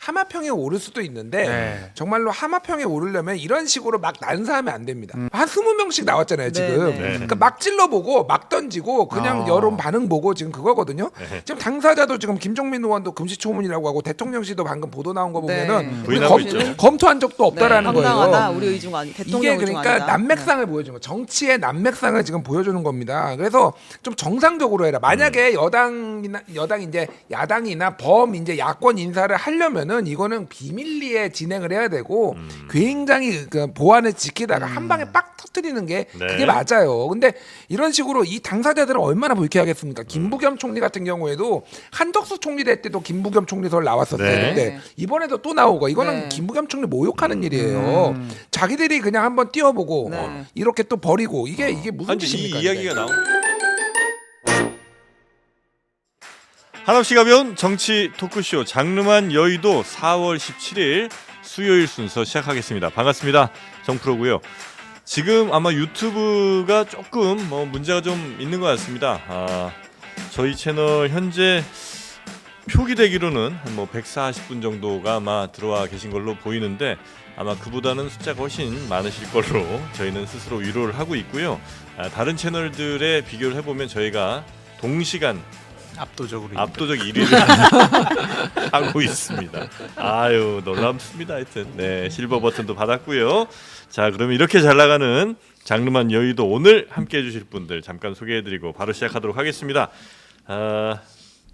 하마평에 오를 수도 있는데 정말로 하마평에 오르려면 이런 식으로 막 난사하면 안 됩니다. 한 20명씩 나왔잖아요 지금. 그러니까 막 찔러보고 막 던지고 그냥 여론 반응 보고 지금 그거거든요. 지금 당사자도 지금 김종민 의원도 금시초문이라고 하고 대통령실도 방금 보도 나온 거 보면은 우리 부인하고 있죠. 검토한 적도 없다라는 황당하다. 거예요. 우리 의중 아니 대통령 이게 의중 그러니까 아니다. 난맥상을 보여주는 거, 정치의 난맥상을 지금 보여주는 겁니다. 그래서 좀 정상적으로 해라. 만약에 여당 이제 야당이나 범 이제 야권 인사를 하려면은 이거는 비밀리에 진행을 해야 되고 굉장히 그 보안을 지키다가 한 방에 빡 터뜨리는 게 그게 맞아요. 근데 이런 식으로 이 당사자들은 얼마나 불쾌하겠습니까? 김부겸 총리 같은 경우에도 한덕수 총리 될 때도 김부겸 총리설 나왔었어요. 근데 이번에도 또 나오고 이거는 김부겸 총리 모욕하는 일이에요. 자기들이 그냥 한번 띄워보고 이렇게 또 버리고 이게 무슨 아니, 짓입니까? 이 이야기가 나온 한없이 가벼운 정치 토크쇼 장르만 여의도 4월 17일 수요일 순서 시작하겠습니다. 반갑습니다. 정프로고요. 지금 아마 유튜브가 조금 문제가 좀 있는 것 같습니다. 저희 채널 현재 표기되기로는 한 140분 정도가 아마 들어와 계신 걸로 보이는데 아마 그보다는 숫자가 훨씬 많으실 걸로 저희는 스스로 위로를 하고 있고요. 다른 채널들에 비교를 해보면 저희가 동시간 압도적 1위를 하고 있습니다. 아유 놀랍습니다. 하여튼 네 실버 버튼도 받았고요. 자 그러면 이렇게 잘 나가는 장르만 여의도 오늘 함께해 주실 분들 잠깐 소개해드리고 바로 시작하도록 하겠습니다.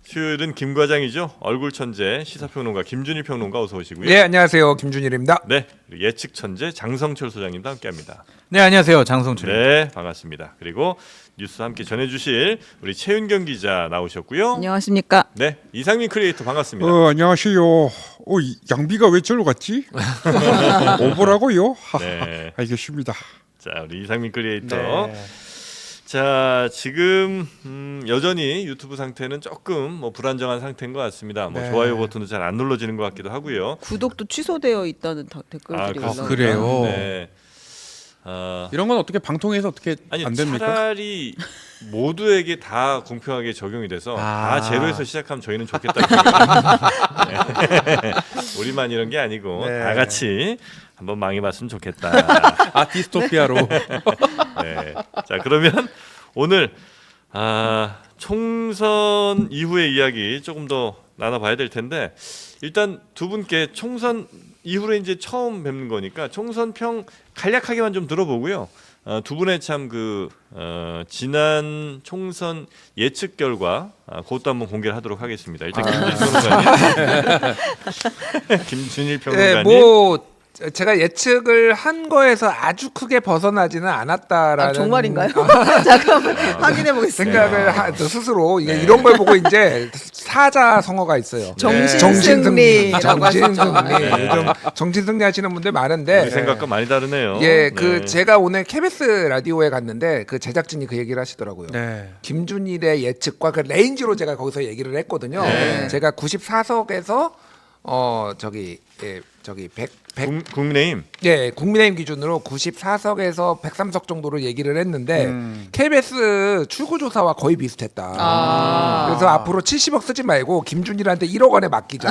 수요일은 김 과장이죠. 얼굴 천재 시사평론가 김준일 평론가 어서 오시고요. 네 안녕하세요 김준일입니다. 네 예측 천재 장성철 소장님도 함께합니다. 네 안녕하세요 장성철입니다. 네 반갑습니다. 그리고 뉴스 함께 전해주실 우리 최윤경 기자 나오셨고요. 안녕하십니까? 네 이상민 크리에이터 반갑습니다. 안녕하세요. 양비가 왜 절로 갔지? 오보라고요? 네. 알겠습니다. 자 우리 이상민 크리에이터. 자 지금 여전히 유튜브 상태는 조금 불안정한 상태인 것 같습니다. 좋아요 버튼도 잘 안 눌러지는 것 같기도 하고요. 구독도 취소되어 있다는 댓글들이 올라오고 그래요? 네. 이런 건 어떻게 방통에서 어떻게 아니 안 됩니까? 차라리 모두에게 다 공평하게 적용이 돼서 다 제로에서 시작하면 저희는 좋겠다. 네. 우리만 이런 게 아니고 다 같이 한번 망해봤으면 좋겠다. 디스토피아로. 네. 자 그러면 오늘 총선 이후의 이야기 조금 더 나눠봐야 될 텐데 일단 두 분께 총선 이후로 이제 처음 뵙는 거니까 총선 평 간략하게만 좀 들어보고요. 두 분의 참 지난 총선 예측 결과 그것도 한번 공개를 하도록 하겠습니다. 일단 김준일 평론가님. 네, 제가 예측을 한 거에서 아주 크게 벗어나지는 않았다라는 정말인가요? 잠깐만 확인해 보겠습니다. 생각을 스스로 이런 걸 보고 이제 사자성어가 있어요. 정신승리. 정신승리. 요즘 정신승리 하시는 분들 많은데 우리 생각과 많이 다르네요. 예, 네. 제가 오늘 KBS 라디오에 갔는데 그 제작진이 그 얘기를 하시더라고요. 김준일의 예측과 그 레인지로 제가 거기서 얘기를 했거든요. 제가 94석에서 국민의힘. 예, 국민의힘 기준으로 94석에서 103석 정도로 얘기를 했는데 KBS 출구조사와 거의 비슷했다. 그래서 앞으로 70억 쓰지 말고 김준일한테 1억 원에 맡기자.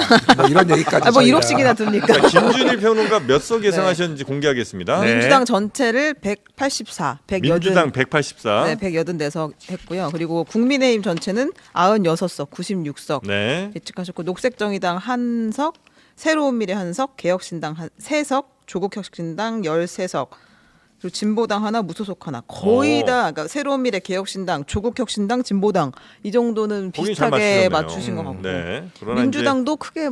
이런 얘기까지. 1억씩이나 듭니까? 자, 김준일 평론가 몇 석 예상하셨는지 공개하겠습니다. 민주당 전체를 184, 민주당 184. 네, 184석 했고요. 그리고 국민의힘 전체는 96석, 96석 네. 예측하셨고 녹색정의당 1석, 새로운 미래 1석, 개혁신당 3석, 조국혁신당 13석, 그리고 진보당 하나, 무소속 하나. 거의 다 그러니까 새로운 미래, 개혁신당, 조국혁신당, 진보당 이 정도는 거긴 잘 비슷하게 맞추셨네요. 맞추신 것 같고. 네. 그러나 민주당도 크게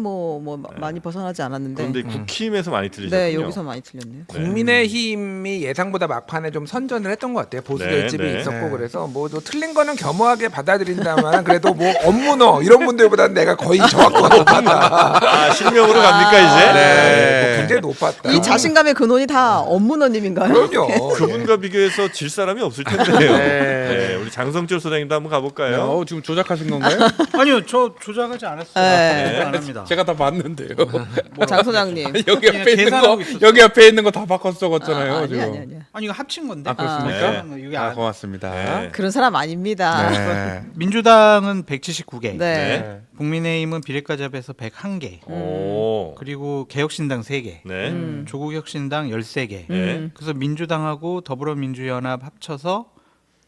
많이 벗어나지 않았는데. 그런데 국힘에서 많이 틀리셨군요. 네, 여기서 많이 틀렸네요. 국민의힘이 예상보다 막판에 좀 선전을 했던 것 같아요. 보수 결집이 있었고 그래서 또 틀린 거는 겸허하게 받아들인다만 그래도 업무너 이런 분들보다는 내가 거의 정확도가 높았다. 실명으로 갑니까 이제? 네, 굉장히 높았다. 이 자신감의 근원이 다 업무너님인가요? 그럼요. 그분과 비교해서 질 사람이 없을 텐데요. 우리 우리 장성철 소장님도 한번 가볼까요? 지금 조작하신 건가요? 아니요, 저 조작하지 않았어요. 네. 안 합니다. 제가 다 봤는데요. 장 소장님. 여기 앞에 있는 계산하고 거 있었어요. 여기 앞에 있는 거 다 바꿔 써갔잖아요. 아니 지금. 아니. 아니 이거 합친 건데. 그렇습니까? 이게 고맙습니다. 네. 그런 사람 아닙니다. 네. 민주당은 179개, 네. 국민의힘은 비례까지 합해서 101개, 오. 그리고 개혁신당 3개, 네. 조국혁신당 13개. 네. 그래서 민주당하고 더불어민주연합 합쳐서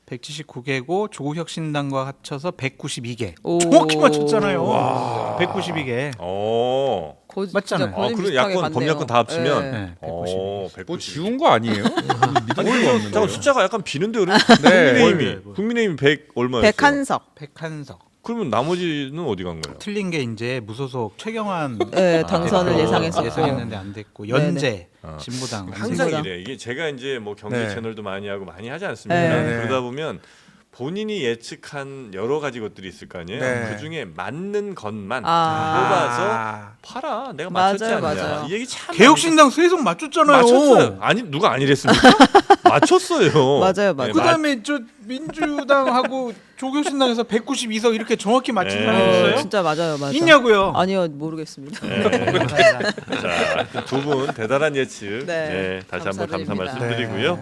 179개고 조국혁신당과 합쳐서 192개. 오. 정확히 맞췄잖아요. 192개. 오. 맞잖아요. 아, 그럼 야권 범야권 다 합치면 네, 192개. 오, 뭐 지운 거 아니에요? 믿을 수가 없는데. 잠깐 숫자가 약간 비는데 그러면 네. 국민의힘이 100 얼마였어요? 백한석. 백한석. 그러면 나머지는 어디 간 거예요? 틀린 게 이제 무소속 최경환 네, 당선을 대표 예상했었고. 예상했는데 안 됐고 연재 진보당 항상 안승준. 이래. 이게 제가 이제 뭐 경제 네. 채널도 많이 하고 많이 하지 않습니까? 네. 그러다 보면 본인이 예측한 여러 가지 것들이 있을 거 아니에요. 네. 그 중에 맞는 것만 아. 뽑아서 팔아. 내가 맞췄지 맞아요, 않냐. 맞아요. 이 얘기 참 개혁신당 세속 맞췄잖아요. 맞췄어요. 아니 누가 아니랬습니까? 맞췄어요. 맞아요, 맞아요. 네, 그다음에 저 민주당하고 조국신당에서 192석 이렇게 정확히 맞춘 네. 사람 있어요? 진짜 맞아요, 맞아요. 있냐고요? 아니요, 모르겠습니다. 자, 두 분 대단한 예측. 네. 네, 다시 한번 감사 감사드립니다. 말씀드리고요.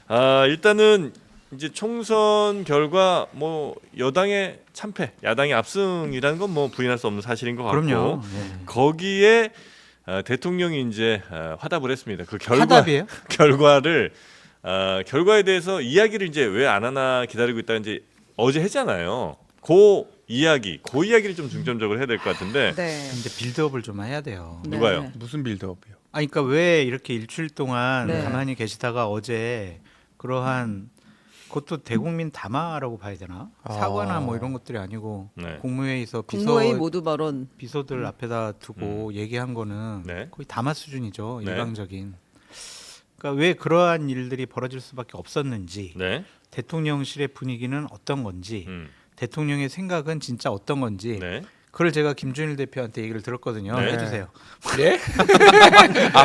아, 일단은 이제 총선 결과 뭐 여당의 참패, 야당의 압승이라는 건 뭐 부인할 수 없는 사실인 것 같고 그럼요. 거기에 대통령이 이제 화답을 했습니다. 그 화답이에요? 결과에 대해서 이야기를 이제 왜 안 하나 기다리고 있다가 이제 어제 했잖아요. 그 이야기를 좀 중점적으로 해야 될 것 같은데 네. 근데 빌드업을 좀 해야 돼요. 네. 누가요? 무슨 빌드업이요? 아, 그러니까 왜 이렇게 일주일 동안 네. 가만히 계시다가 어제 그러한 그것도 대국민 담화라고 봐야 되나? 사과나 뭐 이런 것들이 아니고 네. 국무회의에서 국무회의 모두 발언. 비서들 앞에다 두고 얘기한 거는 네. 거의 담화 수준이죠. 네. 일방적인. 그러니까 왜 그러한 일들이 벌어질 수밖에 없었는지, 네. 대통령실의 분위기는 어떤 건지, 음. 대통령의 생각은 진짜 어떤 건지, 네. 그걸 제가 김준일 대표한테 얘기를 들었거든요. 네. 해주세요. 네?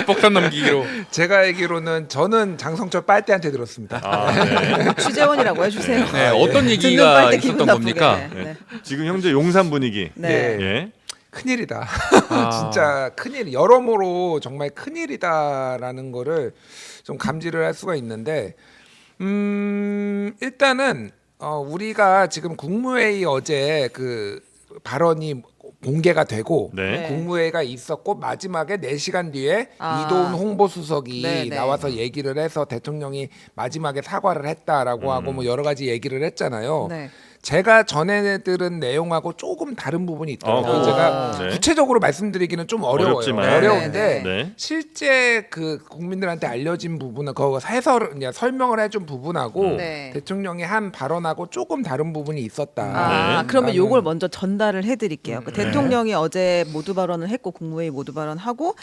폭탄 넘기기로. 제가 알기로는 저는 장성철 빨대한테 들었습니다. 아, 네. 취재원이라고 해주세요. 네, 어떤 듣는 얘기가 빨대 기분 있었던 나쁘게. 겁니까? 네. 지금 현재 용산 분위기. 네. 예. 큰일이다. 진짜 큰일. 여러모로 정말 큰일이다라는 거를 좀 감지를 할 수가 있는데 일단은 우리가 지금 국무회의 어제 그 발언이 공개가 되고 네. 국무회의가 있었고 마지막에 4시간 뒤에 아. 이도훈 홍보수석이 네, 네. 나와서 얘기를 해서 대통령이 마지막에 사과를 했다라고 하고 뭐 여러 가지 얘기를 했잖아요. 네. 제가 전에 들은 내용하고 조금 다른 부분이 있더라고요. 어, 제가 네. 구체적으로 말씀드리기는 좀 어려워요. 어렵지만. 어려운데 네, 네. 실제 그 국민들한테 알려진 부분은 그거 해설 이제 설명을 해준 부분하고 네. 대통령이 한 발언하고 조금 다른 부분이 있었다. 아, 네. 그러면 라는- 요걸 먼저 전달을 해드릴게요. 그 대통령이 어제 모두 발언을 했고 국무회의 모두 발언하고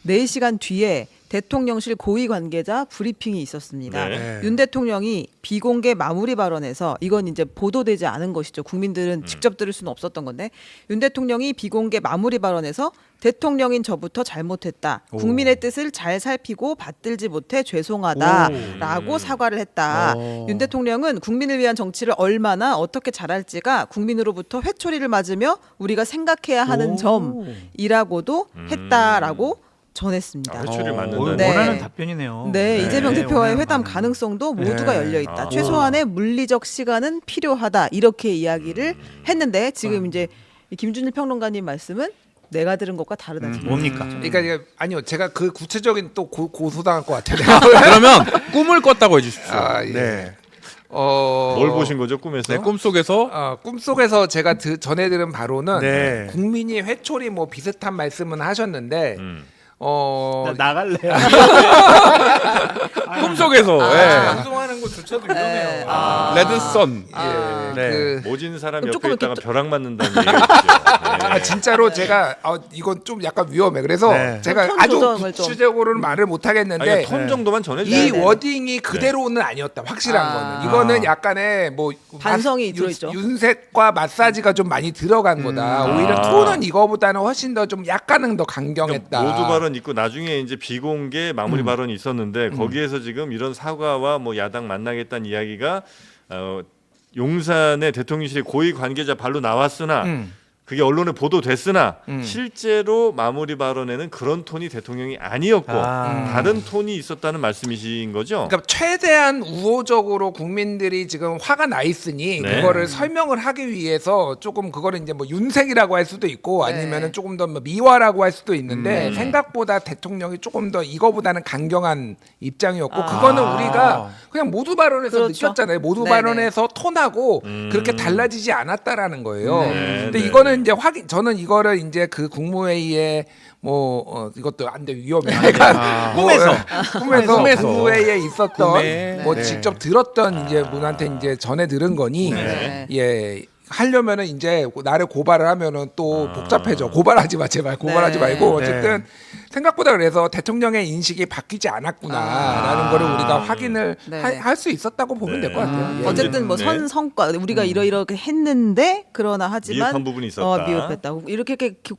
4시간 뒤에 대통령실 고위 관계자 브리핑이 있었습니다. 네. 윤 대통령이 비공개 마무리 발언에서 이건 이제 보도되지 않은 것이죠. 국민들은 직접 들을 수는 없었던 건데 윤 대통령이 비공개 마무리 발언에서 대통령인 저부터 잘못했다. 국민의 뜻을 잘 살피고 받들지 못해 죄송하다라고 사과를 했다. 윤 대통령은 국민을 위한 정치를 얼마나 어떻게 잘할지가 국민으로부터 회초리를 맞으며 우리가 생각해야 하는 점이라고도 했다라고 전했습니다. 회초리를 맞는다. 네. 원하는 답변이네요. 네, 이재명 대표와의 원하는 회담 답변. 가능성도 모두가 열려 있다. 아. 최소한의 물리적 시간은 필요하다. 이렇게 이야기를 했는데 지금 이제 이 김준일 평론가님 말씀은 내가 들은 것과 다르다. 지금. 뭡니까? 그러니까 이게 아니요, 제가 그 구체적인 또 고소당할 것 같아요. 그러면 꿈을 꿨다고 해주십시오. 아, 예. 네. 뭘 보신 거죠 꿈에서? 네, 꿈속에서 꿈속에서 제가 전해 들은 바로는 네. 국민이 회초리 뭐 비슷한 말씀은 하셨는데 나 나갈래요. 꿈속에서 방송하는 것조차도 위험해요. 레드선. 예, 네. 그 모진 사람 그럼 옆에 조금 있다가 이렇게 벼락 맞는다는 얘기가 있죠. 네. 진짜로 제가 이건 좀 약간 위험해. 그래서 네. 제가 톤 아주 조정을 좀. 구체적으로는 말을 못 하겠는데 아니, 톤 정도만 전해주세요. 이 네, 네. 워딩이 그대로는 아니었다. 확실한 아. 거는 이거는 약간의 뭐 반성이 마- 들어있죠. 윤색과 마사지가 좀 많이 들어간 거다. 오히려 아. 톤은 이거보다는 훨씬 더 좀 약간은 더 강경했다. 모두 발언 있고 나중에 이제 비공개 마무리 발언이 있었는데 거기에서 지금 이런 사과와 뭐 야당 만나겠다는 이야기가 용산의 대통령실의 고위 관계자 발로 나왔으나 그게 언론에 보도됐으나 실제로 마무리 발언에는 그런 톤이 대통령이 아니었고 다른 톤이 있었다는 말씀이신 거죠? 그러니까 최대한 우호적으로 국민들이 지금 화가 나 있으니 네. 그거를 설명을 하기 위해서 조금 그거를 이제 뭐 윤색이라고 할 수도 있고 네. 아니면은 조금 더 뭐 미화라고 할 수도 있는데 생각보다 대통령이 조금 더 이거보다는 강경한 입장이었고 그거는 우리가 그냥 모두 발언에서 그렇죠. 느꼈잖아요. 모두 네네. 발언에서 톤하고 그렇게 달라지지 않았다라는 거예요. 네. 근데 네. 이거는 이제 저는 이거를 이제 그 국무회의에 이것도 안 돼 위험해. 꿈에서 국무회의에 있었던 꿈에. 뭐 네. 직접 들었던 이제 분한테 이제 전해 들은 거니 네. 예. 하려면은 이제 나를 고발을 하면은 또 복잡해져. 고발하지 마 제발. 고발하지 네. 말고 어쨌든 생각보다 그래서 대통령의 인식이 바뀌지 않았구나라는 거를 우리가 확인을 네. 할 수 있었다고 보면 될 것 같아요. 예. 어쨌든 뭐 네. 선 성과 우리가 이러이렇게 했는데 그러나 하지만 미흡한 부분이 있었다. 미흡했다. 이렇게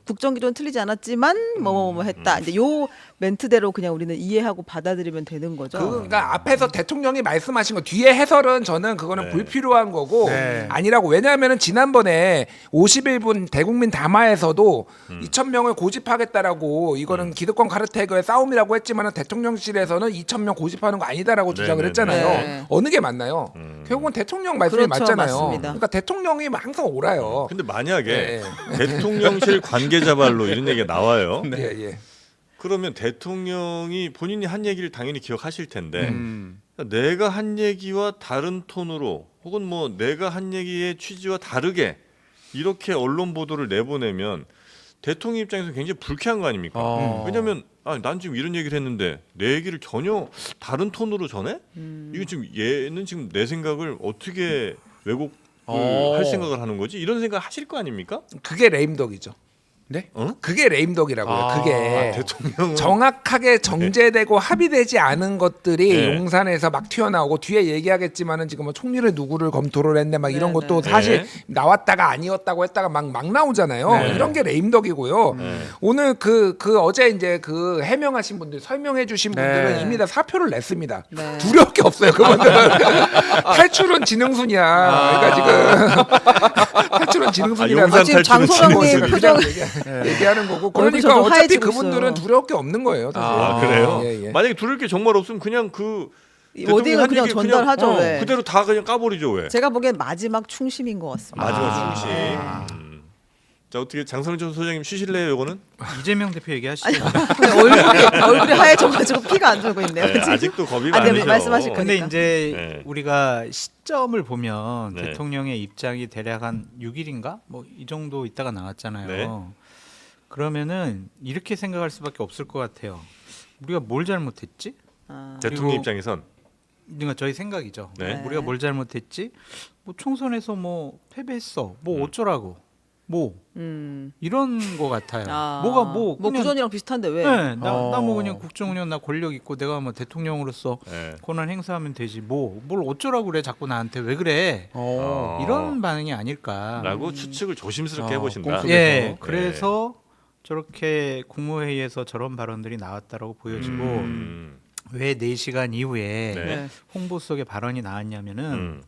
국정기조는 틀리지 않았지만 뭐 했다. 이제 요 멘트대로 그냥 우리는 이해하고 받아들이면 되는 거죠. 그러니까 앞에서 대통령이 말씀하신 거 뒤에 해설은 저는 그거는 네. 불필요한 거고 네. 아니라고 왜냐하면은 지난번에 51분 대국민 담화에서도 2,000명을 고집하겠다라고 이거는 기득권 카르텔과의 싸움이라고 했지만은 대통령실에서는 2,000명 고집하는 거 아니다라고 주장을 네, 했잖아요. 네. 어느 게 맞나요? 결국은 대통령 말씀이 그렇죠, 맞잖아요. 맞습니다. 그러니까 대통령이 항상 옳아요. 근데 만약에 네. 대통령실 관계자 발로 이런 얘기가 나와요. 예, 예. 그러면 대통령이 본인이 한 얘기를 당연히 기억하실 텐데 음. 내가 한 얘기와 다른 톤으로 혹은 뭐 내가 한 얘기의 취지와 다르게 이렇게 언론 보도를 내보내면 대통령 입장에서 굉장히 불쾌한 거 아닙니까? 왜냐하면 난 지금 이런 얘기를 했는데 내 얘기를 전혀 다른 톤으로 전해? 이거 지금 얘는 지금 내 생각을 어떻게 왜곡을 할 생각을 하는 거지? 이런 생각 하실 거 아닙니까? 그게 레임덕이죠. 네? 그게 레임덕이라고요. 그게 대통령은 정확하게 정제되고 합의되지 않은 것들이 네. 용산에서 막 튀어나오고 뒤에 얘기하겠지만은 지금 뭐 총리를 누구를 검토를 했네 막 이런 네, 것도 네. 사실 네. 나왔다가 아니었다고 했다가 막 나오잖아요. 네. 이런 게 레임덕이고요. 네. 오늘 그 어제 이제 그 해명하신 분들 설명해주신 네. 분들은 이미 다 사표를 냈습니다. 네. 두려울 게 없어요. 그분들은 탈출은 지능순이야. 그러니까 지금 탈출은 지능순이라서 용산 지금 탈출은 장소장님 지능순이. 표정 얘기하는 거고 얼굴이 그러니까 점점 어차피 하얘지고 그분들은 있어요. 두려울 게 없는 거예요. 사실. 아 그래요? 예, 예. 만약에 두를 게 정말 없으면 그냥 그 대통령이 어디가 한 그냥 얘기 전달하죠. 왜? 그대로 다 그냥 까버리죠 왜? 제가 보기엔 마지막 충심인 것 같습니다. 마지막 중심. 자 어떻게 장성철 소장님 쉬실래요? 요거는 이재명 대표 얘기하시죠. 얼굴이 하얘져가지고 피가 안 돌고 있네요. 네, 지금. 아직도 겁이 아, 네, 많으셔. 말씀하실 근데 그러니까. 이제 네. 우리가 시점을 보면 네. 대통령의 입장이 대략 한 6일인가 뭐 이 정도 있다가 나왔잖아요. 네. 그러면은 이렇게 생각할 수밖에 없을 것 같아요. 우리가 뭘 잘못했지? 아, 대통령 그리고- 입장에선 그러니까 저희 생각이죠. 네. 우리가 뭘 잘못했지? 뭐 총선에서 뭐 패배했어. 뭐 어쩌라고? 뭐 이런 거 같아요. 뭐가 뭐 그냥 구전이랑 비슷한데 왜? 네, 나 뭐 그냥 국정운영 나 권력 있고 내가 뭐 대통령으로서 네. 권한 행사하면 되지 뭐 뭘 어쩌라고 그래 자꾸 나한테 왜 그래 이런 반응이 아닐까. 라고 추측을 조심스럽게 해보신다. 꿈속에서. 예, 네. 그래서 저렇게 국무회의에서 저런 발언들이 나왔다라고 보여지고 왜 4시간 이후에 네. 네. 홍보석에 발언이 나왔냐면은 음.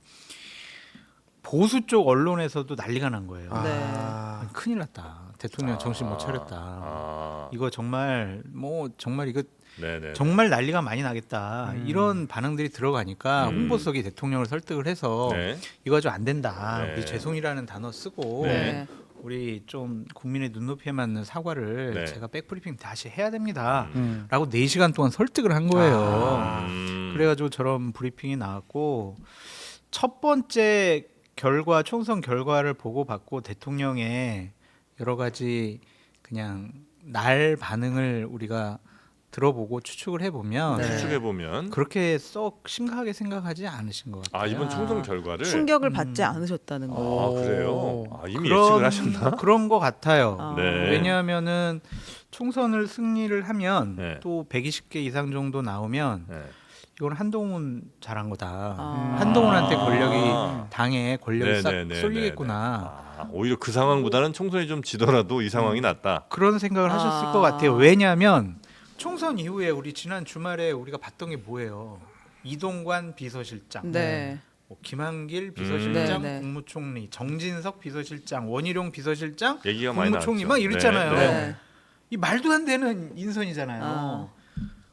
보수 쪽 언론에서도 난리가 난 거예요. 네. 아니, 큰일 났다. 대통령 정신 못 차렸다. 아. 이거 정말 뭐 정말 이거 네네. 정말 난리가 많이 나겠다. 이런 반응들이 들어가니까 홍보석이 대통령을 설득을 해서 네. 이거 좀 안 된다. 네. 우리 죄송이라는 단어 쓰고 네. 우리 좀 국민의 눈높이에 맞는 사과를 네. 제가 백브리핑 다시 해야 됩니다. 음. 라고 4시간 동안 설득을 한 거예요. 음. 그래가지고 저런 브리핑이 나왔고 첫 번째 결과 총선 결과를 보고 받고 대통령의 여러 가지 그냥 날 반응을 우리가 들어보고 추측을 해보면 네. 추측해 보면 그렇게 썩 심각하게 생각하지 않으신 것 같아요. 아 이번 총선 결과를 충격을 받지 않으셨다는 거. 아 그래요? 아, 이미 예측을 하셨나? 그런 것 같아요. 아. 네. 왜냐하면은 총선을 승리를 하면 네. 또 120개 이상 정도 나오면 네. 이건 한동훈 잘한 거다. 아. 한동훈한테 권력이 아. 당에 권력이 싹 네네네네네. 쏠리겠구나. 아, 오히려 그 상황보다는 총선이 좀 지더라도 이 상황이 낫다. 그런 생각을 하셨을 아. 것 같아요. 왜냐하면 총선 이후에 우리 지난 주말에 우리가 봤던 게 뭐예요? 이동관 비서실장, 네. 뭐 김한길 비서실장, 네, 네. 국무총리, 정진석 비서실장, 원희룡 비서실장, 얘기가 많이 국무총리 나왔죠. 막 이랬잖아요. 네. 이 말도 안 되는 인선이잖아요. 아.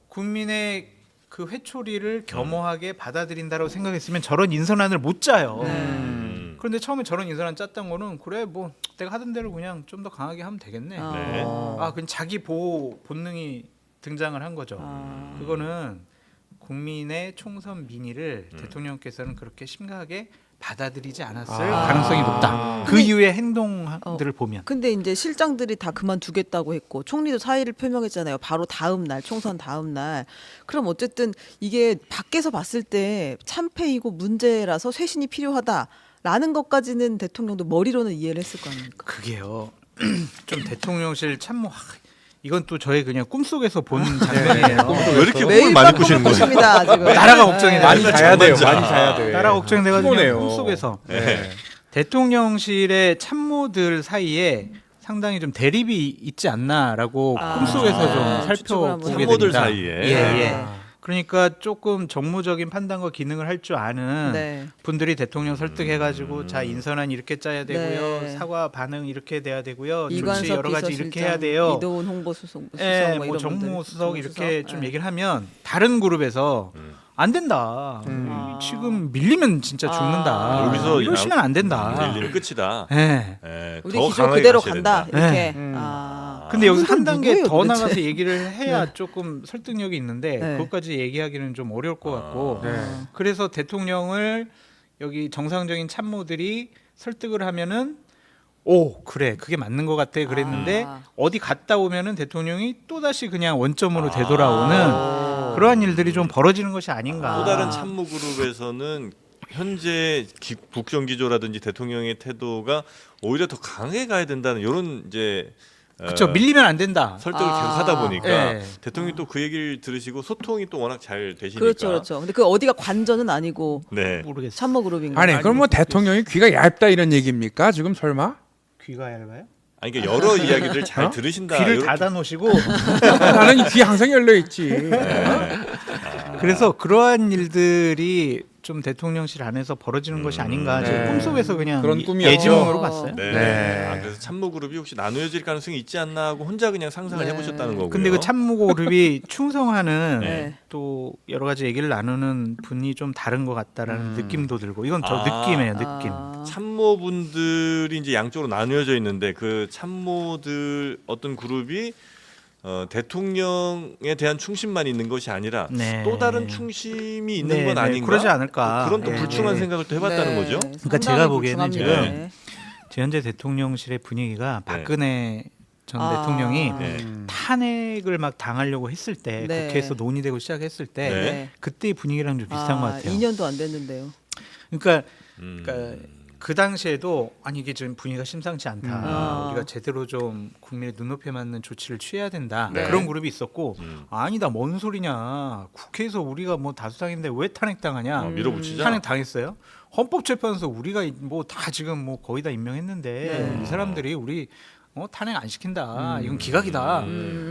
국민의 그 회초리를 겸허하게 받아들인다고 생각했으면 저런 인선안을 못 짜요. 그런데 처음에 저런 인선안 짰던 거는 그래 뭐 내가 하던 대로 그냥 좀 더 강하게 하면 되겠네. 네. 그냥 자기 보호 본능이 등장을 한 거죠. 그거는 국민의 총선 민의를 대통령께서는 그렇게 심각하게 받아들이지 않았을 가능성이 높다. 그 이후의 행동들을 보면. 근데 이제 실장들이 다 그만두겠다고 했고 총리도 사의를 표명했잖아요. 바로 다음 날 총선 다음 날. 그럼 어쨌든 이게 밖에서 봤을 때 참패이고 문제라서 쇄신이 필요하다라는 것까지는 대통령도 머리로는 이해를 했을 거 아닙니까? 그게요. 좀 대통령실 참모 이건 또 저의 그냥 꿈속에서 본 장면이에요. 왜 이렇게 꿈을 매일 많이 밤 꾸시는 거예요? 꾸십니다 지금. 나라가 걱정이 돼요. 많이 자야 돼요. 많이 자야 돼. 나라 걱정이 돼가지고 그냥 피곤해요. 꿈속에서 네. 대통령실의 참모들 사이에 상당히 좀 대립이 있지 않나라고 꿈속에서 좀 추측을 한번 살펴보게 참모들 됩니다. 사이에. 예. 그러니까 조금 정무적인 판단과 기능을 할 줄 아는 네. 분들이 대통령 설득해가지고 자 인선안 이렇게 짜야 되고요, 네. 사과 반응 이렇게 돼야 되고요, 조치 이관섭 여러 가지 비서실장, 이렇게 해야 돼요. 이도훈 홍보수석, 예, 뭐 뭐 이런 정무수석 분들. 이렇게 좀 네. 얘기를 하면 다른 그룹에서 안 된다. 지금 밀리면 진짜 죽는다. 여기서 이러시면 안 된다. 밀리면 끝이다. 예. 우리 더 기조 강하게 그대로 가셔야 간다 된다. 이렇게. 근데 여기서 한 그분들은 단계 누구예요, 더 도대체? 나가서 얘기를 해야 조금 설득력이 있는데 네. 그것까지 얘기하기는 좀 어려울 것 같고 네. 그래서 대통령을 여기 정상적인 참모들이 설득을 하면은 오 그래 그게 맞는 것 같아 그랬는데 어디 갔다 오면은 대통령이 또 다시 그냥 원점으로 되돌아오는 그러한 일들이 좀 벌어지는 것이 아닌가. 또 다른 참모 그룹에서는 현재 국정기조라든지 대통령의 태도가 오히려 더 강해 가야 된다는 이런 이제 그렇죠. 밀리면 안 된다. 설득을 계속 하다 보니까 네. 대통령이 또 그 얘기를 들으시고 소통이 또 워낙 잘 되시니까. 그렇죠, 그렇죠. 근데 그 어디가 관전은 아니고 네. 모르겠어요. 참모 그룹인가? 아니 그럼 뭐 대통령이 귀가 얇다 이런 얘기입니까? 지금 설마? 귀가 얇아요? 아니 그러니까 여러 이야기들 잘 들으신다. 귀를 이렇게. 닫아 놓으시고 나는 이 귀 항상 열려 있지. 그래서 그러한 일들이 좀 대통령실 안에서 벌어지는 것이 아닌가. 네. 제가 꿈속에서 그냥 그런 꿈이었죠. 예지몽으로 봤어요. 네. 네. 그래서 참모 그룹이 혹시 나누어질 가능성이 있지 않나 하고 혼자 그냥 상상을 네. 해보셨다는 거고요. 근데 그 참모 그룹이 충성하는 네. 또 여러 가지 얘기를 나누는 분이 좀 다른 것 같다라는 느낌도 들고 이건 저 아. 느낌이에요. 느낌. 참모분들이 이제 양쪽으로 나누어져 있는데 그 참모들 어떤 그룹이 대통령에 대한 충심만 있는 것이 아니라 네. 또 다른 충심이 있는 네, 건 네. 아닌가? 그러지 않을까. 그런 또 네, 불충한 네. 생각을 또 해봤다는 거죠. 그러니까 제가 보기에는 지금 지금 제 현재 대통령실의 분위기가 네. 박근혜 전 아. 대통령이 네. 탄핵을 막 당하려고 했을 때 네. 국회에서 논의되고 시작했을 때 네. 그때의 분위기랑 좀 비슷한 것 같아요. 2년도 안 됐는데요. 그러니까 그 당시에도 아니 이게 좀 분위기가 심상치 않다. 아. 우리가 제대로 좀 국민의 눈높이에 맞는 조치를 취해야 된다. 네. 그런 그룹이 있었고 아니다 뭔 소리냐. 국회에서 우리가 뭐 다수당인데 왜 탄핵당하냐. 밀어붙이자. 탄핵 당했어요. 헌법재판소 우리가 뭐 다 지금 뭐 거의 다 임명했는데 네. 이 사람들이 우리 탄핵 안 시킨다. 이건 기각이다.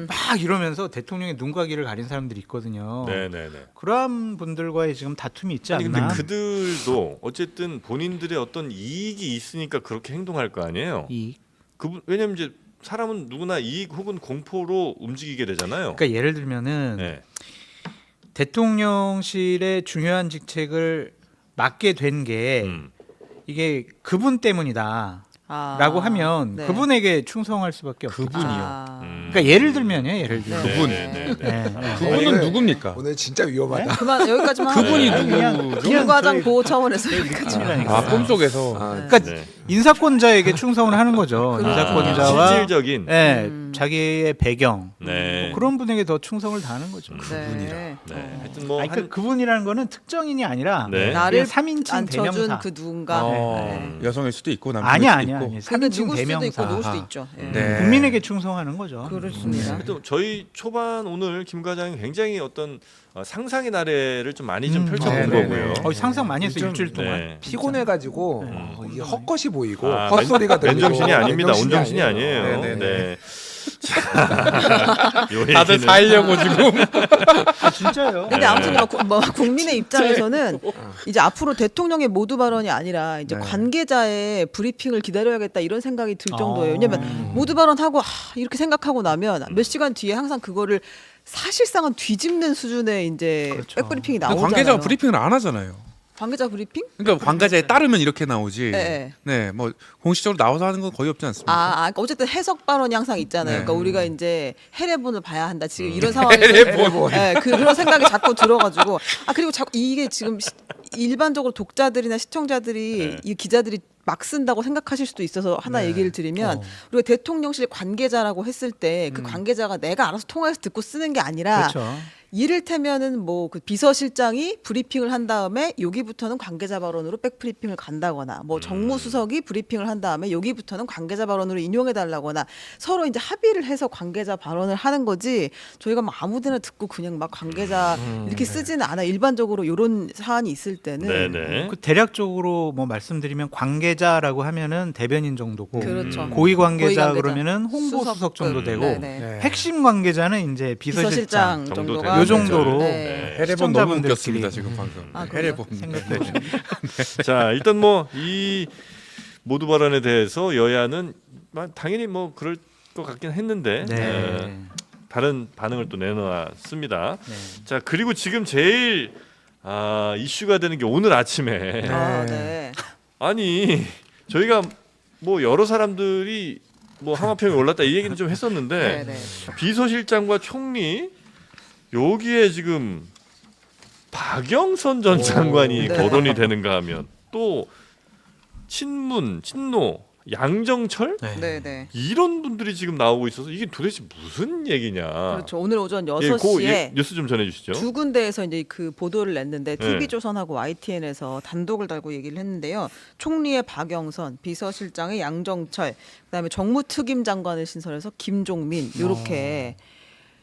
막 이러면서 대통령의 눈과 귀를 가린 사람들이 있거든요. 네네네. 그러한 분들과의 지금 다툼이 있지 아니 않나. 근데 그들도 어쨌든 본인들의 어떤 이익이 있으니까 그렇게 행동할 거 아니에요. 왜냐면 이제 사람은 누구나 이익 혹은 공포로 움직이게 되잖아요. 그러니까 예를 들면은 네. 대통령실의 중요한 직책을 맡게 된 게 이게 그분 때문이다. 라고 하면 네. 그분에게 충성할 수밖에 없죠. 그러니까 예를 들면요, 예를 들면. 그분. 네. 그분은 누굽니까? 오늘 진짜 위험하다. 그만 여기까지만 그분이 하고. 누구죠? 김과장 보호 차원에서 여기까지만. 아 꿈속에서. 그러니까 네. 인사권자에게 충성을 하는 거죠. 인사권자와 실질적인. 자기의 배경 네. 뭐 그런 분에게 더 충성을 다하는 거죠. 네. 네. 하여튼 뭐 아니, 그러니까 그분이라는 거는 특정인이 아니라 네. 나를 3인칭 앉혀준 대명사. 그 누군가. 여성일 수도 있고 남성일 아니야. 수도 있고. 3인칭 누굴 수도 있고 대명사. 놓을 수도 있죠. 예. 네. 국민에게 충성하는 거죠. 그렇습니다. 또 저희 초반 오늘 김 과장이 굉장히 어떤 상상의 나래를 좀 많이 좀 펼쳐본 네, 네, 거고요. 네. 상상 많이 했어요. 좀, 일주일 동안. 네. 피곤해가지고 이게 헛것이 보이고 아, 헛소리가 들리고 맨정신이 아닙니다. 맨정신이 온정신이 아니에요. 아니에요. 네, 네, 네. 요 다들 얘기는 살려고 지금. 진짜요? 근데 아무튼 뭐 국민의 입장에서는 이제 앞으로 대통령의 모두 발언이 아니라 이제 네. 관계자의 브리핑을 기다려야겠다 이런 생각이 들 정도예요. 왜냐면 모두 발언하고 이렇게 생각하고 나면 몇 시간 뒤에 항상 그거를 사실상은 뒤집는 수준의 이제 그렇죠. 백브리핑이 근데 나오잖아요. 관계자가 브리핑을 안 하잖아요. 관계자 브리핑? 그러니까 관계자에 따르면 이렇게 나오지. 네. 네, 뭐 공식적으로 나와서 하는 건 거의 없지 않습니까? 그러니까 어쨌든 해석 발언이 항상 있잖아요. 네. 그러니까 우리가 이제 해례본을 봐야 한다. 지금 이런 상황에서 해례본. 네, 그런 생각이 자꾸 들어가지고 그리고 자꾸 이게 지금 일반적으로 독자들이나 시청자들이 이 기자들이 막 쓴다고 생각하실 수도 있어서 하나 얘기를 드리면 우리가 대통령실 관계자라고 했을 때 그 관계자가 내가 알아서 통화해서 듣고 쓰는 게 아니라 그렇죠. 이를테면은 뭐 그 비서실장이 브리핑을 한 다음에 여기부터는 관계자 발언으로 백브리핑을 간다거나 뭐 정무수석이 브리핑을 한 다음에 여기부터는 관계자 발언으로 인용해 달라거나 서로 이제 합의를 해서 관계자 발언을 하는 거지 저희가 막 아무데나 듣고 그냥 막 관계자 이렇게 쓰지는 않아. 일반적으로 이런 사안이 있을 때는 네네. 그 대략적으로 뭐 말씀드리면 관계자라고 하면은 대변인 정도고 그렇죠. 고위 관계자 고위 관계자. 그러면은 홍보수석 정도 되고 네네. 네. 핵심 관계자는 이제 비서실장 비서실장 정도 정도가 되는 요 정도로 네. 해례본 너무 시청자분들끼리. 웃겼습니다 지금 방금. 해례본. 생각해 자 일단 뭐 이 모두 발언에 대해서 여야는 당연히 뭐 그럴 것 같긴 했는데 네. 다른 반응을 또 내놓았습니다. 네. 자 그리고 지금 제일 이슈가 되는 게 오늘 아침에 네. 아니 저희가 뭐 여러 사람들이 뭐 하마평이 올랐다 이 얘기는 좀 했었는데 네. 비서실장과 총리 여기에 지금 박영선 전 장관이 네. 거론이 되는가 하면 또 친노 양정철 네. 이런 분들이 지금 나오고 있어서 이게 도대체 무슨 얘기냐. 그렇죠. 오늘 오전 예, 6시에 뉴스 좀 전해주시죠. 두 군데에서 이제 그 보도를 냈는데 네. TV조선하고 YTN에서 단독을 달고 얘기를 했는데요. 총리의 박영선, 비서실장의 양정철, 그다음에 정무특임 장관을 신설해서 김종민 이렇게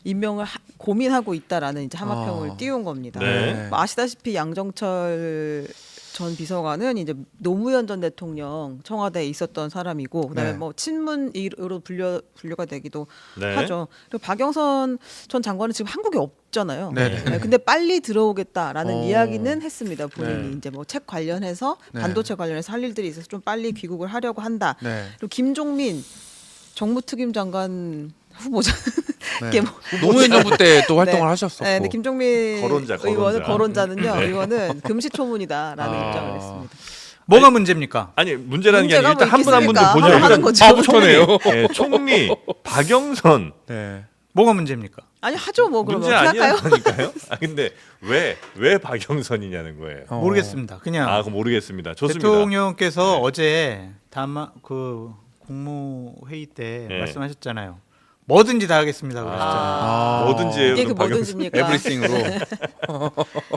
임명을 고민하고 있다라는 이제 하마평을 띄운 겁니다. 네. 뭐 아시다시피 양정철 전 비서관은 이제 노무현 전 대통령 청와대에 있었던 사람이고 그다음에 네. 뭐 친문으로 분류가 되기도 네. 하죠. 그리고 박영선 전 장관은 지금 한국에 없잖아요. 네네. 네, 근데 빨리 들어오겠다라는 어. 이야기는 했습니다. 본인이 네. 이제 뭐 책 관련해서 네. 반도체 관련해서 할 일들이 있어서 좀 빨리 귀국을 하려고 한다. 네. 그리고 김종민 정무특임 장관 후보자 네. 이게 뭐 노무현 정부 때 또 활동을 네. 하셨었고. 네, 근데 김종민 거론자. 거론자는요. 네. 이거는 금시초문이다라는 아. 입장을 냈습니다. 뭐가 문제입니까? 아니 문제라는 게 문제가 아니라 일단 뭐 한 분 한 분 좀 있겠습니까? 보죠. 하는 거죠. 바보네요. 예, 총리 박영선 네. 뭐가 문제입니까? 아니 하죠 뭐 그러면 문제 어떻게 할까요? 아니라니까요. 근데 왜 박영선이냐는 거예요. 모르겠습니다. 그냥 그럼 모르겠습니다. 좋습니다. 대통령께서 네. 어제 그 국무회의 때 네. 말씀하셨잖아요. 뭐든지 다 하겠습니다. 그러셨잖아요. 뭐든지 이게 그 박영선. 뭐든지입니까? 에브리싱으로.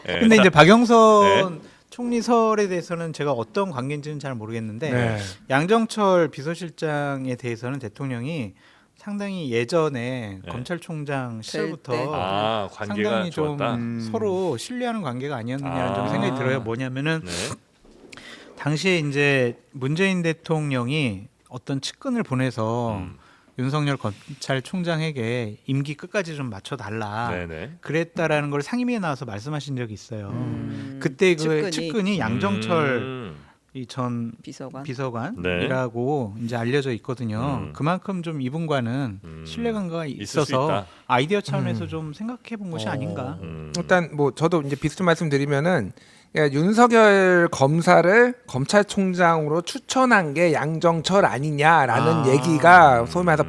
예. 근데 이제 박영선 네. 총리설에 대해서는 제가 어떤 관계인지는 잘 모르겠는데 네. 양정철 비서실장에 대해서는 대통령이 상당히 예전에 네. 검찰총장 시절부터 때. 관계가 상당히 좀 좋았다. 서로 신뢰하는 관계가 아니었느냐는 좀 생각이 들어요. 뭐냐면은 네. 당시에 이제 문재인 대통령이 어떤 측근을 보내서 윤석열 검찰총장에게 임기 끝까지 좀 맞춰달라. 네네. 그랬다라는 걸 상임위에 나와서 말씀하신 적이 있어요. 그때 그 측근이 양정철 이 전 비서관. 비서관이라고 이제 알려져 있거든요. 그만큼 좀 이분과는 신뢰관계가 있을 수 있어서 있다. 아이디어 차원에서 좀 생각해 본 것이 아닌가. 일단 뭐 저도 이제 비슷한 말씀드리면은 윤석열 검사를 검찰총장으로 추천한 게 양정철 아니냐라는 얘기가 소위 말해서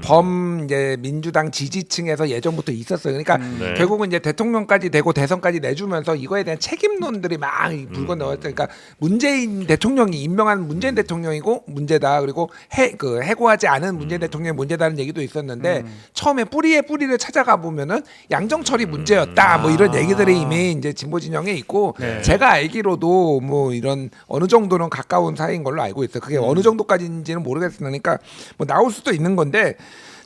이제 민주당 지지층에서 예전부터 있었어요. 그러니까 네. 결국은 이제 대통령까지 되고 대선까지 내주면서 이거에 대한 책임론들이 막 불건 나왔죠. 그러니까 문재인 대통령이 임명한 문재인 대통령이고 문제다. 그리고 해고하지 않은 문재인 대통령이 문제다는 얘기도 있었는데 처음에 뿌리에 뿌리를 찾아가 보면은 양정철이 문제였다. 뭐 이런 얘기들이 이미 이제 진보 진영에 있고 제가 알기로도 뭐 이런 어느 정도는 가까운 사이인 걸로 알고 있어요. 그게 어느 정도까지인지는 모르겠으니까 뭐 나올 수도 있는 건데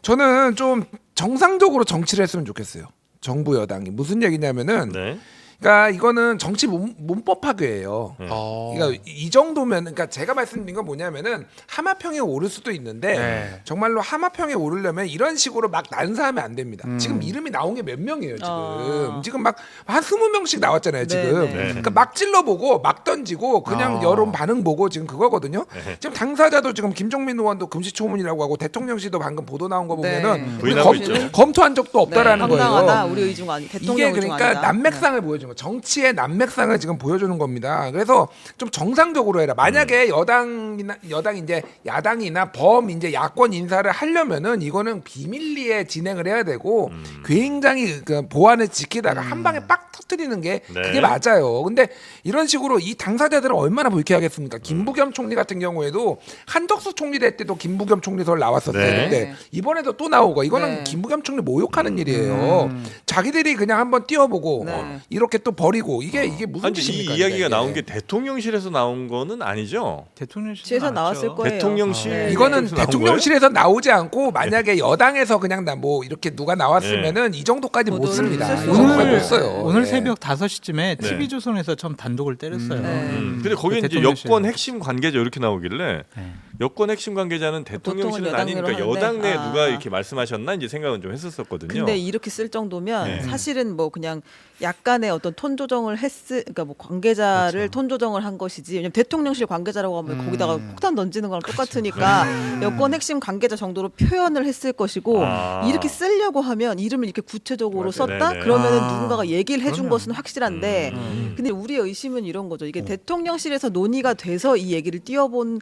저는 좀 정상적으로 정치를 했으면 좋겠어요. 정부 여당이 무슨 얘기냐면은 네. 그러니까 이거는 정치 문법 파괴예요. 그러니까 이 정도면, 그러니까 제가 말씀드린 건 뭐냐면은 하마평에 오를 수도 있는데 네. 정말로 하마평에 오르려면 이런 식으로 막 난사하면 안 됩니다. 지금 이름이 나온 게 몇 명이에요 지금. 지금 막 한 20명씩 나왔잖아요 지금. 네, 네. 그러니까 막 찔러보고 막 던지고 그냥 여론 반응 보고 지금 그거거든요. 지금 당사자도 지금 김종민 의원도 금시초문이라고 하고 대통령실도 방금 보도 나온 거 보면은 우리 부인하고 있죠. 검토한 적도 없다라는 거예요. 황당하다. 우리 의중 아니 대통령 이게 의중 그러니까 아니다. 난맥상을 보여주는 거, 정치의 난맥상을 지금 보여주는 겁니다. 그래서 좀 정상적으로 해라. 만약에 여당이 이제 야당이나 범 이제 야권 인사를 하려면은 이거는 비밀리에 진행을 해야 되고 굉장히 그 보안을 지키다가 한 방에 빡 터뜨리는 게 네. 그게 맞아요. 근데 이런 식으로 이 당사자들을 얼마나 불쾌하겠습니까? 김부겸 총리 같은 경우에도 한덕수 총리 될 때도 김부겸 총리설 나왔었어요. 네. 근데 이번에도 또 나오고 이거는 네. 김부겸 총리 모욕하는 일이에요. 자기들이 그냥 한번 뛰어보고 네. 이렇게 또 버리고 이게 무슨 아니, 짓입니까? 이 이야기가 이게. 나온 게 대통령실에서 나온 거는 아니죠? 대통령실에서 나왔을 거예요. 대통령실 네. 이거는 나온 대통령실에서 나오지 않고 만약에 여당에서 그냥 뭐 이렇게 누가 나왔으면은 이 정도까지 못 보도를 씁니다. 쓸수 이 정도까지 오늘 못 써요. 오늘 네. 새벽 5시쯤에 네. TV조선에서 처음 단독을 때렸어요. 네. 근데 거기에 이제 대통령실. 여권 핵심 관계자 이렇게 나오길래 네. 여권 핵심 관계자는 대통령실은 보통은 아니니까 여당으로 여당 내에 하는데. 누가 이렇게 말씀하셨나 이제 생각은 좀 했었거든요. 근데 이렇게 쓸 정도면 네. 사실은 뭐 그냥 약간의 어떤 톤 조정을 그러니까 뭐 관계자를 그렇죠. 톤 조정을 한 것이지. 왜냐면 대통령실 관계자라고 하면 거기다가 폭탄 던지는 거랑 그렇죠. 똑같으니까 여권 핵심 관계자 정도로 표현을 했을 것이고 아. 이렇게 쓰려고 하면 이름을 이렇게 구체적으로 맞아요. 썼다. 네네. 그러면은 아. 누군가가 얘기를 해준 그럼요. 것은 확실한데 근데 우리의 의심은 이런 거죠. 이게 대통령실에서 논의가 돼서 이 얘기를 띄워본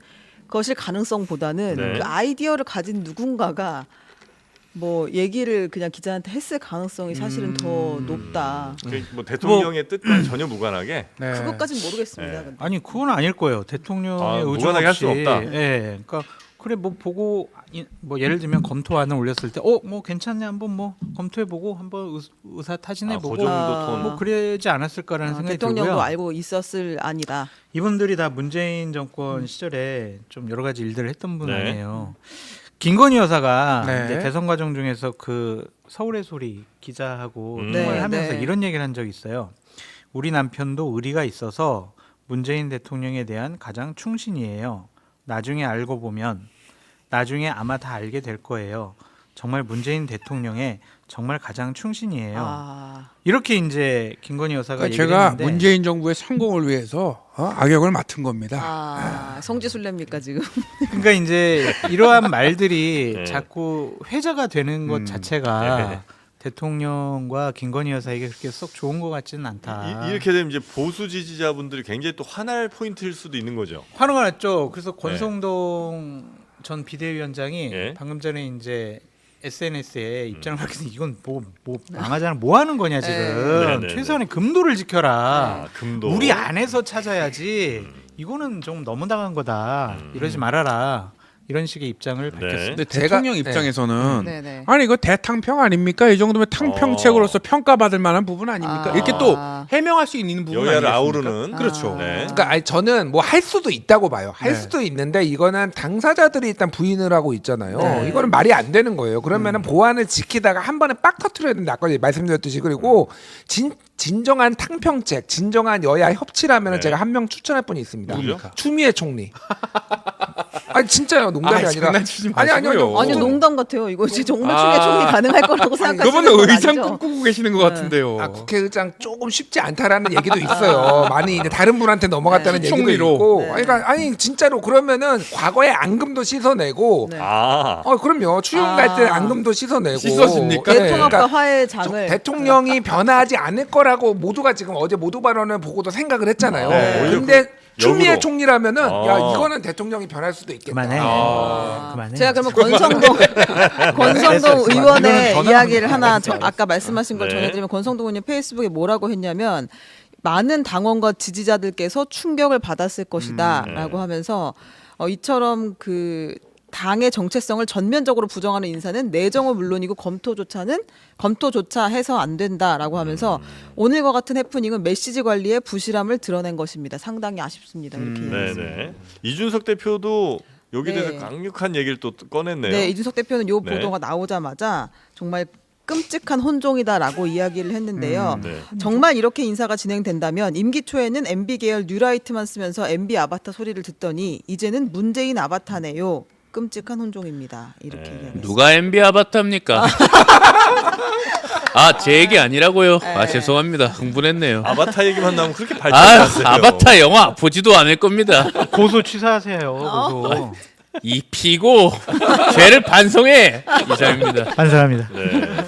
것일 가능성보다는 네. 그 아이디어를 가진 누군가가 뭐 얘기를 그냥 기자한테 했을 가능성이 사실은 더 높다. 뭐 대통령의 뜻과 전혀 무관하게 네. 그것까진 모르겠습니다. 네. 근데. 아니 그건 아닐 거예요. 대통령의 아, 의중 무관하게 할 없이. 수는 없다. 예. 그러니까 그래 뭐 보고 뭐 예를 들면 검토안을 올렸을 때 뭐 괜찮냐 한번 뭐 검토해 보고 한번 의사 타진해 그 보고 정도 아. 톤. 뭐 그러지 않았을까라는 생각이 대통령도 들고요. 알고 있었을 아니다. 이분들이 다 문재인 정권 시절에 좀 여러 가지 일들을 했던 분 네. 아니에요. 김건희 여사가 네. 이제 대선 과정 중에서 그 서울의 소리 기자하고 네, 통화를 하면서 네. 이런 얘기를 한 적이 있어요. 우리 남편도 의리가 있어서 문재인 대통령에 대한 가장 충신이에요. 나중에 알고 보면 나중에 아마 다 알게 될 거예요. 정말 문재인 대통령의 정말 가장 충신이에요. 아, 이렇게 이제 김건희 여사가 그러니까 얘기를 제가 했는데 문재인 정부의 성공을 위해서 악역을 맡은 겁니다. 성지순례입니까 지금? 그러니까 이제 이러한 말들이 네. 자꾸 회자가 되는 것 자체가 네. 대통령과 김건희 여사에게 그렇게 썩 좋은 것 같지는 않다. 이렇게 되면 이제 보수 지지자분들이 굉장히 또 화날 포인트일 수도 있는 거죠. 화가 났죠. 그래서 권성동 전 비대위원장이 네. 방금 전에 이제 SNS에 입장을 밝혀서 이건 뭐 망하잖아. 뭐 하는 거냐 지금. 네, 네, 최소한의 금도를 지켜라. 아, 금도. 우리 안에서 찾아야지. 이거는 좀 너무 당한 거다. 이러지 말아라. 이런 식의 입장을 밝혔습니다. 근데 제가- 대통령 네. 입장에서는 네네. 아니 이거 대탕평 아닙니까? 이 정도면 탕평책으로서 평가받을 만한 부분 아닙니까? 아. 이렇게 또 해명할 수 있는 부분 여야를 아니겠습니까? 아우르는 그렇죠. 네. 그러니까 아니, 저는 뭐 할 수도 있다고 봐요. 할 네. 수도 있는데 이거는 당사자들이 일단 부인을 하고 있잖아요. 네. 이거는 말이 안 되는 거예요. 그러면은 보안을 지키다가 한 번에 빡 터트려야 된다. 아까 말씀드렸듯이 그리고 진정한 탕평책, 진정한 여야 협치라면은 네. 제가 한 명 추천할 분이 있습니다. 누구죠? 추미애 총리. 아니 진짜요, 농담이 아, 아니라. 장난치지 아니 마시고요. 아니 농담 같아요. 이거 이제 정말 추미애 총리 가능할 거라고 생각하시는 그분은 건 의상 아니죠? 꿈꾸고 계시는 것 같은데요. 아, 국회의장 조금 쉽지 않다라는 얘기도 있어요. 많이 이제 다른 분한테 넘어갔다는 네. 얘기도 총리로. 있고. 네. 그러니까 아니 진짜로 그러면은 과거의 앙금도 씻어내고. 네. 아. 그럼요. 추용 갈 때 앙금도 씻어내고. 씻어줍니까? 네. 대통합과 그러니까 화해의 장을 대통령이 변하지 않을 거라고 모두가 지금 어제 모두 발언을 보고도 생각을 했잖아요. 네. 오히려 근데 추미애 역으로. 총리라면은 아. 야 이거는 대통령이 변할 수도 있겠다. 그만해. 그만해. 제가 그러면 권성동 됐어요. 의원의 이거는 이야기를 하나 아까 말씀하신 걸 네. 전해드리면 권성동 의원이 페이스북에 뭐라고 했냐면 많은 당원과 지지자들께서 충격을 받았을 것이다라고 하면서 이처럼 그 당의 정체성을 전면적으로 부정하는 인사는 내정은 물론이고 검토조차 해서 안 된다라고 하면서 오늘과 같은 해프닝은 메시지 관리의 부실함을 드러낸 것입니다. 상당히 아쉽습니다. 이렇게 얘기했습니다. 네네. 이준석 대표도 여기 대해서 네. 강력한 얘기를 또 꺼냈네요. 네, 이준석 대표는 요 네. 보도가 나오자마자 정말 끔찍한 혼종이다라고 이야기를 했는데요. 네. 정말 이렇게 인사가 진행된다면 임기 초에는 MB 계열 뉴라이트만 쓰면서 MB 아바타 소리를 듣더니 이제는 문재인 아바타네요. 끔찍한 혼종입니다. 이렇게 얘기했어요. 누가 MB 아바타입니까? 아, 제 얘기 아니라고요. 아, 죄송합니다. 흥분했네요. 아바타 얘기만 나오면 그렇게 아, 발전했어요. 아바타 영화 보지도 않을 겁니다. 고소 취소하세요. 고소. 이 피고 죄를 반성해 이상입니다. 반성합니다. 네.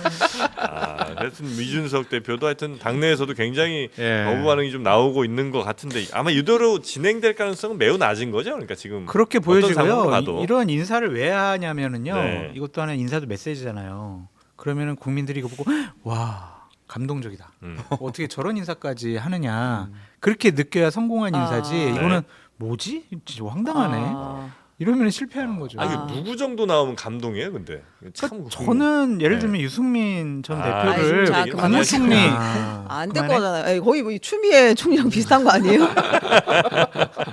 하여튼 이준석 대표도 하여튼 당내에서도 굉장히 예. 거부 반응이 좀 나오고 있는 것 같은데 아마 이대로 진행될 가능성은 매우 낮은 거죠. 그러니까 지금 그렇게 어떤 상황으로 보여지고요. 봐도. 이런 인사를 왜 하냐면은요. 네. 이것도 하나의 인사도 메시지잖아요. 그러면은 국민들이 이거 보고 와 감동적이다. 어떻게 저런 인사까지 하느냐. 그렇게 느껴야 성공한 인사지. 네. 이거는 뭐지? 진짜 황당하네. 아, 이러면 실패하는 거죠. 아, 이게 누구 정도 나오면 감동이에요, 근데. 참 그러니까 저는 예를 들면 유승민 전 대표를 자, 얘기는 그만하세요. 국무총리 안 될 그만해? 거잖아요. 에이, 거의 뭐 추미애 총리랑 비슷한 거 아니에요?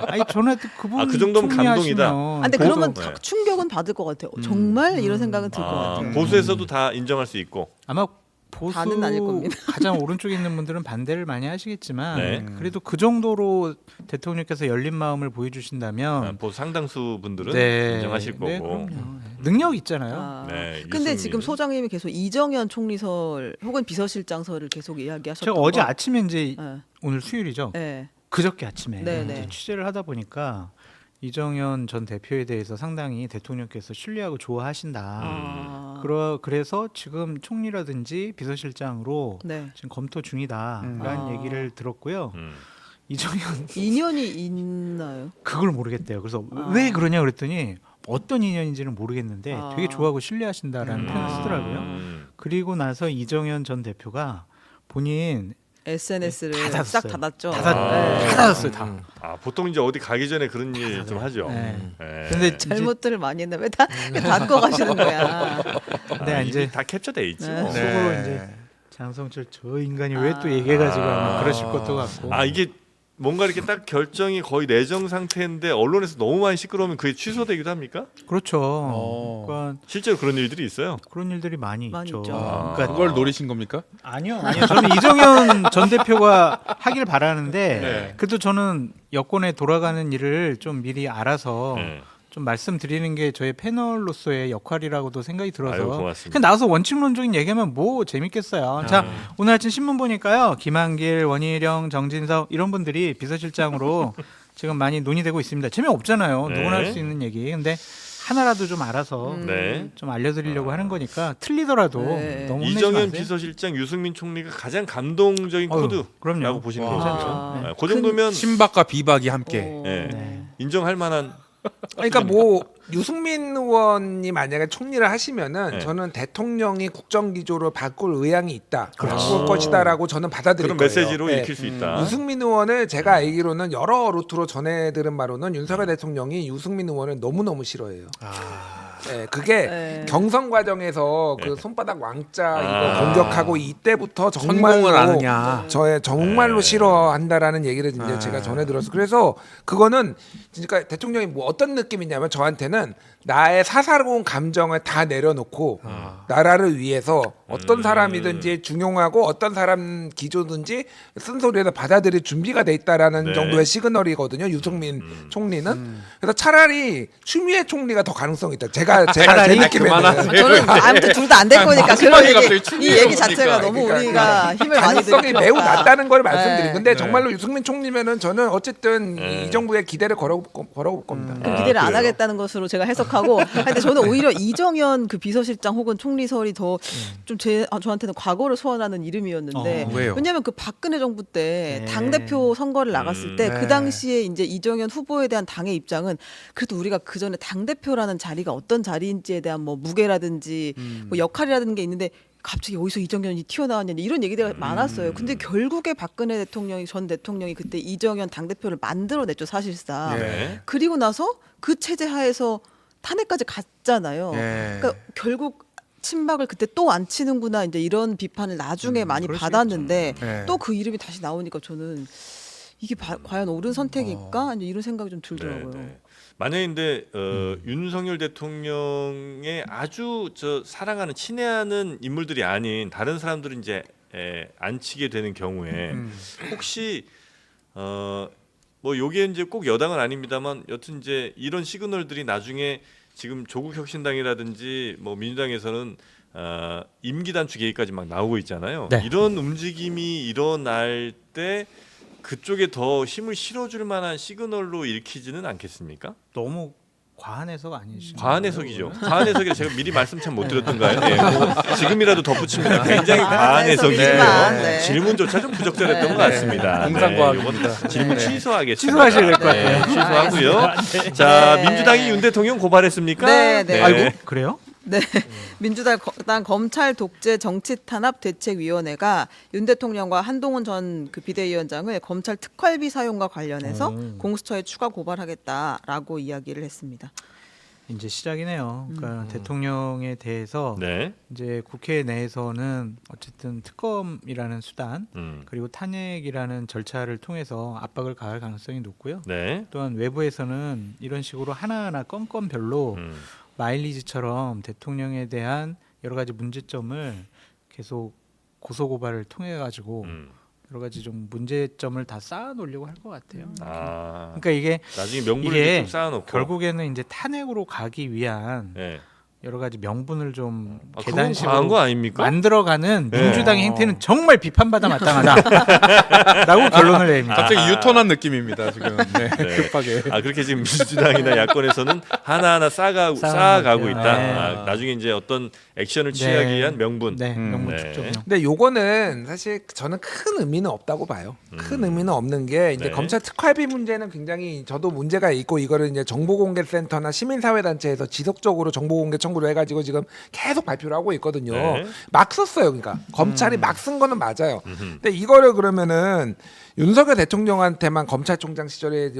아니 저는 그분 아, 그 정도면 감동이다. 아, 근데 보수- 그러면 네. 충격은 받을 것 같아요. 정말 이런 생각은 들 것 같아요. 보수에서도 다 인정할 수 있고. 아마 보수 다는 아닐 겁니다. 가장 오른쪽에 있는 분들은 반대를 많이 하시겠지만 네. 그래도 그 정도로 대통령께서 열린 마음을 보여주신다면 보수 상당수 분들은 네. 인정하실 네, 거고. 그럼요. 능력 있잖아요. 아, 네, 근데 유승민. 지금 소장님이 계속 이정현 총리설 혹은 비서실장설을 계속 이야기하셨던 제가 어제 거. 아침에 이제 네. 오늘 수요일이죠. 네. 그저께 아침에 네, 이제 네. 취재를 하다 보니까 이정현 전 대표에 대해서 상당히 대통령께서 신뢰하고 좋아하신다. 아, 그래서 지금 총리라든지 비서실장으로 네. 지금 검토 중이다라는 아. 얘기를 들었고요. 이정현 인연이 있나요? 그걸 모르겠대요. 그래서 아. 왜 그러냐 그랬더니 어떤 인연인지는 모르겠는데 아. 되게 좋아하고 신뢰하신다라는 표현을 쓰더라고요. 음. 그리고 나서 이정현 전 대표가 본인 SNS를 다 싹 닫았어요. 닫았죠. 다 네. 닫았어요. 다. 보통 이제 어디 가기 전에 그런 일 좀 하죠. 네. 네. 근데 이제 잘못들을 많이 했나 왜다 닫고 가시는 거야. 네, 이제 이제 다 캡처돼 있지. 네. 뭐. 속으로 이제 장성철 저 인간이 왜 또 얘기해가지고 아마 그러실 것도 같고. 이게 뭔가 이렇게 딱 결정이 거의 내정 상태인데 언론에서 너무 많이 시끄러우면 그게 취소되기도 합니까? 그렇죠. 그러니까 실제로 그런 일들이 있어요. 그런 일들이 많이 많이 있죠. 있죠. 그러니까 그걸 노리신 겁니까? 아니요. 저는 이정현 전 대표가 하길 바라는데 네. 그래도 저는 여권에 돌아가는 일을 좀 미리 알아서 네. 좀 말씀드리는 게 저의 패널로서의 역할이라고도 생각이 들어서 아유, 고맙습니다. 그냥 나와서 원칙론적인 얘기하면 뭐 재밌겠어요. 자, 오늘 아침 신문 보니까요. 김한길, 원희룡, 정진석 이런 분들이 비서실장으로 지금 많이 논의되고 있습니다. 재미없잖아요. 네. 누구나 할 수 있는 얘기. 근데 하나라도 좀 알아서 네. 좀 알려드리려고 하는 거니까 틀리더라도 네. 너무 혼내지 이정현 마세요. 비서실장, 유승민 총리가 가장 감동적인 어휴, 코드라고 그럼요. 보시면 와. 괜찮죠. 아. 그 정도면 신박과 비박이 함께. 어. 예. 네. 인정할 만한. 그러니까 뭐 유승민 의원이 만약에 총리를 하시면은 네. 저는 대통령이 국정기조를 바꿀 의향이 있다. 그렇지. 바꿀 것이다라고 저는 받아들일 그런 거예요. 메시지로 네. 읽힐 수 있다. 유승민 의원을 제가 알기로는 여러 루트로 전해 들은 바로는 윤석열 대통령이 유승민 의원을 너무너무 싫어해요. 네, 그게 네. 경선 과정에서 그 네. 손바닥 왕자 아. 이거 공격하고 이때부터 성공을 안 정말로 하냐. 저의 정말로 네. 싫어한다라는 얘기를 이제 아. 제가 전해 들었어요. 그래서 그거는 그러니까 대통령이 뭐 어떤 느낌이냐면 저한테는 나의 사사로운 감정을 다 내려놓고 나라를 위해서 어떤 사람이든지 중용하고 어떤 사람 기조든지 쓴소리에서 받아들일 준비가 돼 있다라는 네. 정도의 시그널이거든요. 유승민 총리는. 그래서 차라리 추미애 총리가 더 가능성이 있다. 제가 제 느낌에는. 저는 아무튼 둘 다 안 될 거니까 그런 갑자기 얘기, 이 추미애 얘기 자체가 오니까. 너무 그러니까 우리가 힘을 많이 가능성이 들일 필요 매우 없다. 낮다는 걸 말씀드린 네. 건데 네. 정말로 유승민 총리면은 저는 어쨌든 네. 이 정부의 기대를 걸어볼 겁니다. 그럼 기대를 안 그래요? 하겠다는 것으로 제가 해석하고 근데 저는 오히려 이정현 그 비서실장 혹은 총리설이 더 좀 저한테는 과거를 소환하는 이름이었는데 왜요? 왜냐하면 그 박근혜 정부 때 네. 당대표 선거를 나갔을 때 그 네. 당시에 이제 이정현 후보에 대한 당의 입장은 그래도 우리가 그 전에 당대표라는 자리가 어떤 자리인지에 대한 뭐 무게라든지 뭐 역할이라든지 게 있는데 갑자기 어디서 이정현이 튀어나왔냐 이런 얘기가 많았어요. 근데 결국에 박근혜 대통령이 전 대통령이 그때 이정현 당대표를 만들어냈죠 사실상. 네. 그리고 나서 그 체제 하에서 탄핵까지 갔잖아요. 예. 그러니까 결국 친박을 그때 또 안 치는구나 이제 이런 비판을 나중에 많이 그럴 수 받았는데 있죠. 네. 또 그 이름이 다시 나오니까 저는 이게 과연 옳은 선택일까? 이제 이런 생각이 좀 들더라고요. 네. 만약에 근데 윤석열 대통령의 아주 사랑하는 친애하는 인물들이 아닌 다른 사람들은 이제 안 치게 되는 경우에 혹시 뭐 요게 이제 꼭 여당은 아닙니다만 여튼 이제 이런 시그널들이 나중에 지금 조국혁신당이라든지 뭐 민주당에서는 임기 단축 얘기까지 막 나오고 있잖아요. 네. 이런 움직임이 일어날 때 그쪽에 더 힘을 실어줄 만한 시그널로 읽히지는 않겠습니까? 너무 과한 해석 아니시죠? 과한 해석이죠. 과한 해석이 제가 미리 말씀 참 못 드렸던가요? 네, 뭐 지금이라도 덧붙입니다. 굉장히 과한 해석이고요. 해석이지만, 네. 질문조차 좀 부적절했던 것 같습니다. 공상과학입니다. 이건 질문 취소하겠습니다. 취소하셔야 될 것 같아요. 취소하고요. 자, 네. 민주당이 윤 대통령 고발했습니까? 네. 아이고 그래요? 네, 민주당 검찰 독재 정치 탄압 대책위원회가 윤 대통령과 한동훈 전 그 비대위원장을 검찰 특활비 사용과 관련해서 공수처에 추가 고발하겠다라고 이야기를 했습니다. 이제 시작이네요. 그러니까 대통령에 대해서 네. 이제 국회 내에서는 어쨌든 특검이라는 수단 그리고 탄핵이라는 절차를 통해서 압박을 가할 가능성이 높고요. 네. 또한 외부에서는 이런 식으로 하나하나 건건별로 마일리지처럼 대통령에 대한 여러 가지 문제점을 계속 고소 고발을 통해 가지고 여러 가지 좀 문제점을 다 쌓아 놓으려고 할 것 같아요. 아, 그러니까 이게 나중에 명분을 이게 좀 쌓아놓고 결국에는 이제 탄핵으로 가기 위한 네. 여러 가지 명분을 좀 그건 과한 계단식으로 거 아닙니까? 만들어가는 네. 민주당의 행태는 정말 비판받아 마땅하다라고 결론을 내립니다. 갑자기 유턴한 느낌입니다 지금. 네, 네. 급하게. 아 그렇게 지금 민주당이나 야권에서는 하나하나 쌓아가고 쌓아가고 있다. 네. 아, 나중에 이제 어떤 액션을 취하기 네. 위한 명분. 네, 명분 네. 축적용. 근데 요거는 사실 저는 큰 의미는 없다고 봐요. 큰 의미는 없는 게 이제 네. 검찰 특활비 문제는 굉장히 저도 문제가 있고 이거를 이제 정보공개센터나 시민사회단체에서 지속적으로 정보공개 청구를 해가지고 지금 계속 발표를 하고 있거든요. 네. 막 썼어요. 그러니까 검찰이 막 쓴 거는 맞아요. 근데 이거를 그러면은 윤석열 대통령한테만 검찰총장 시절에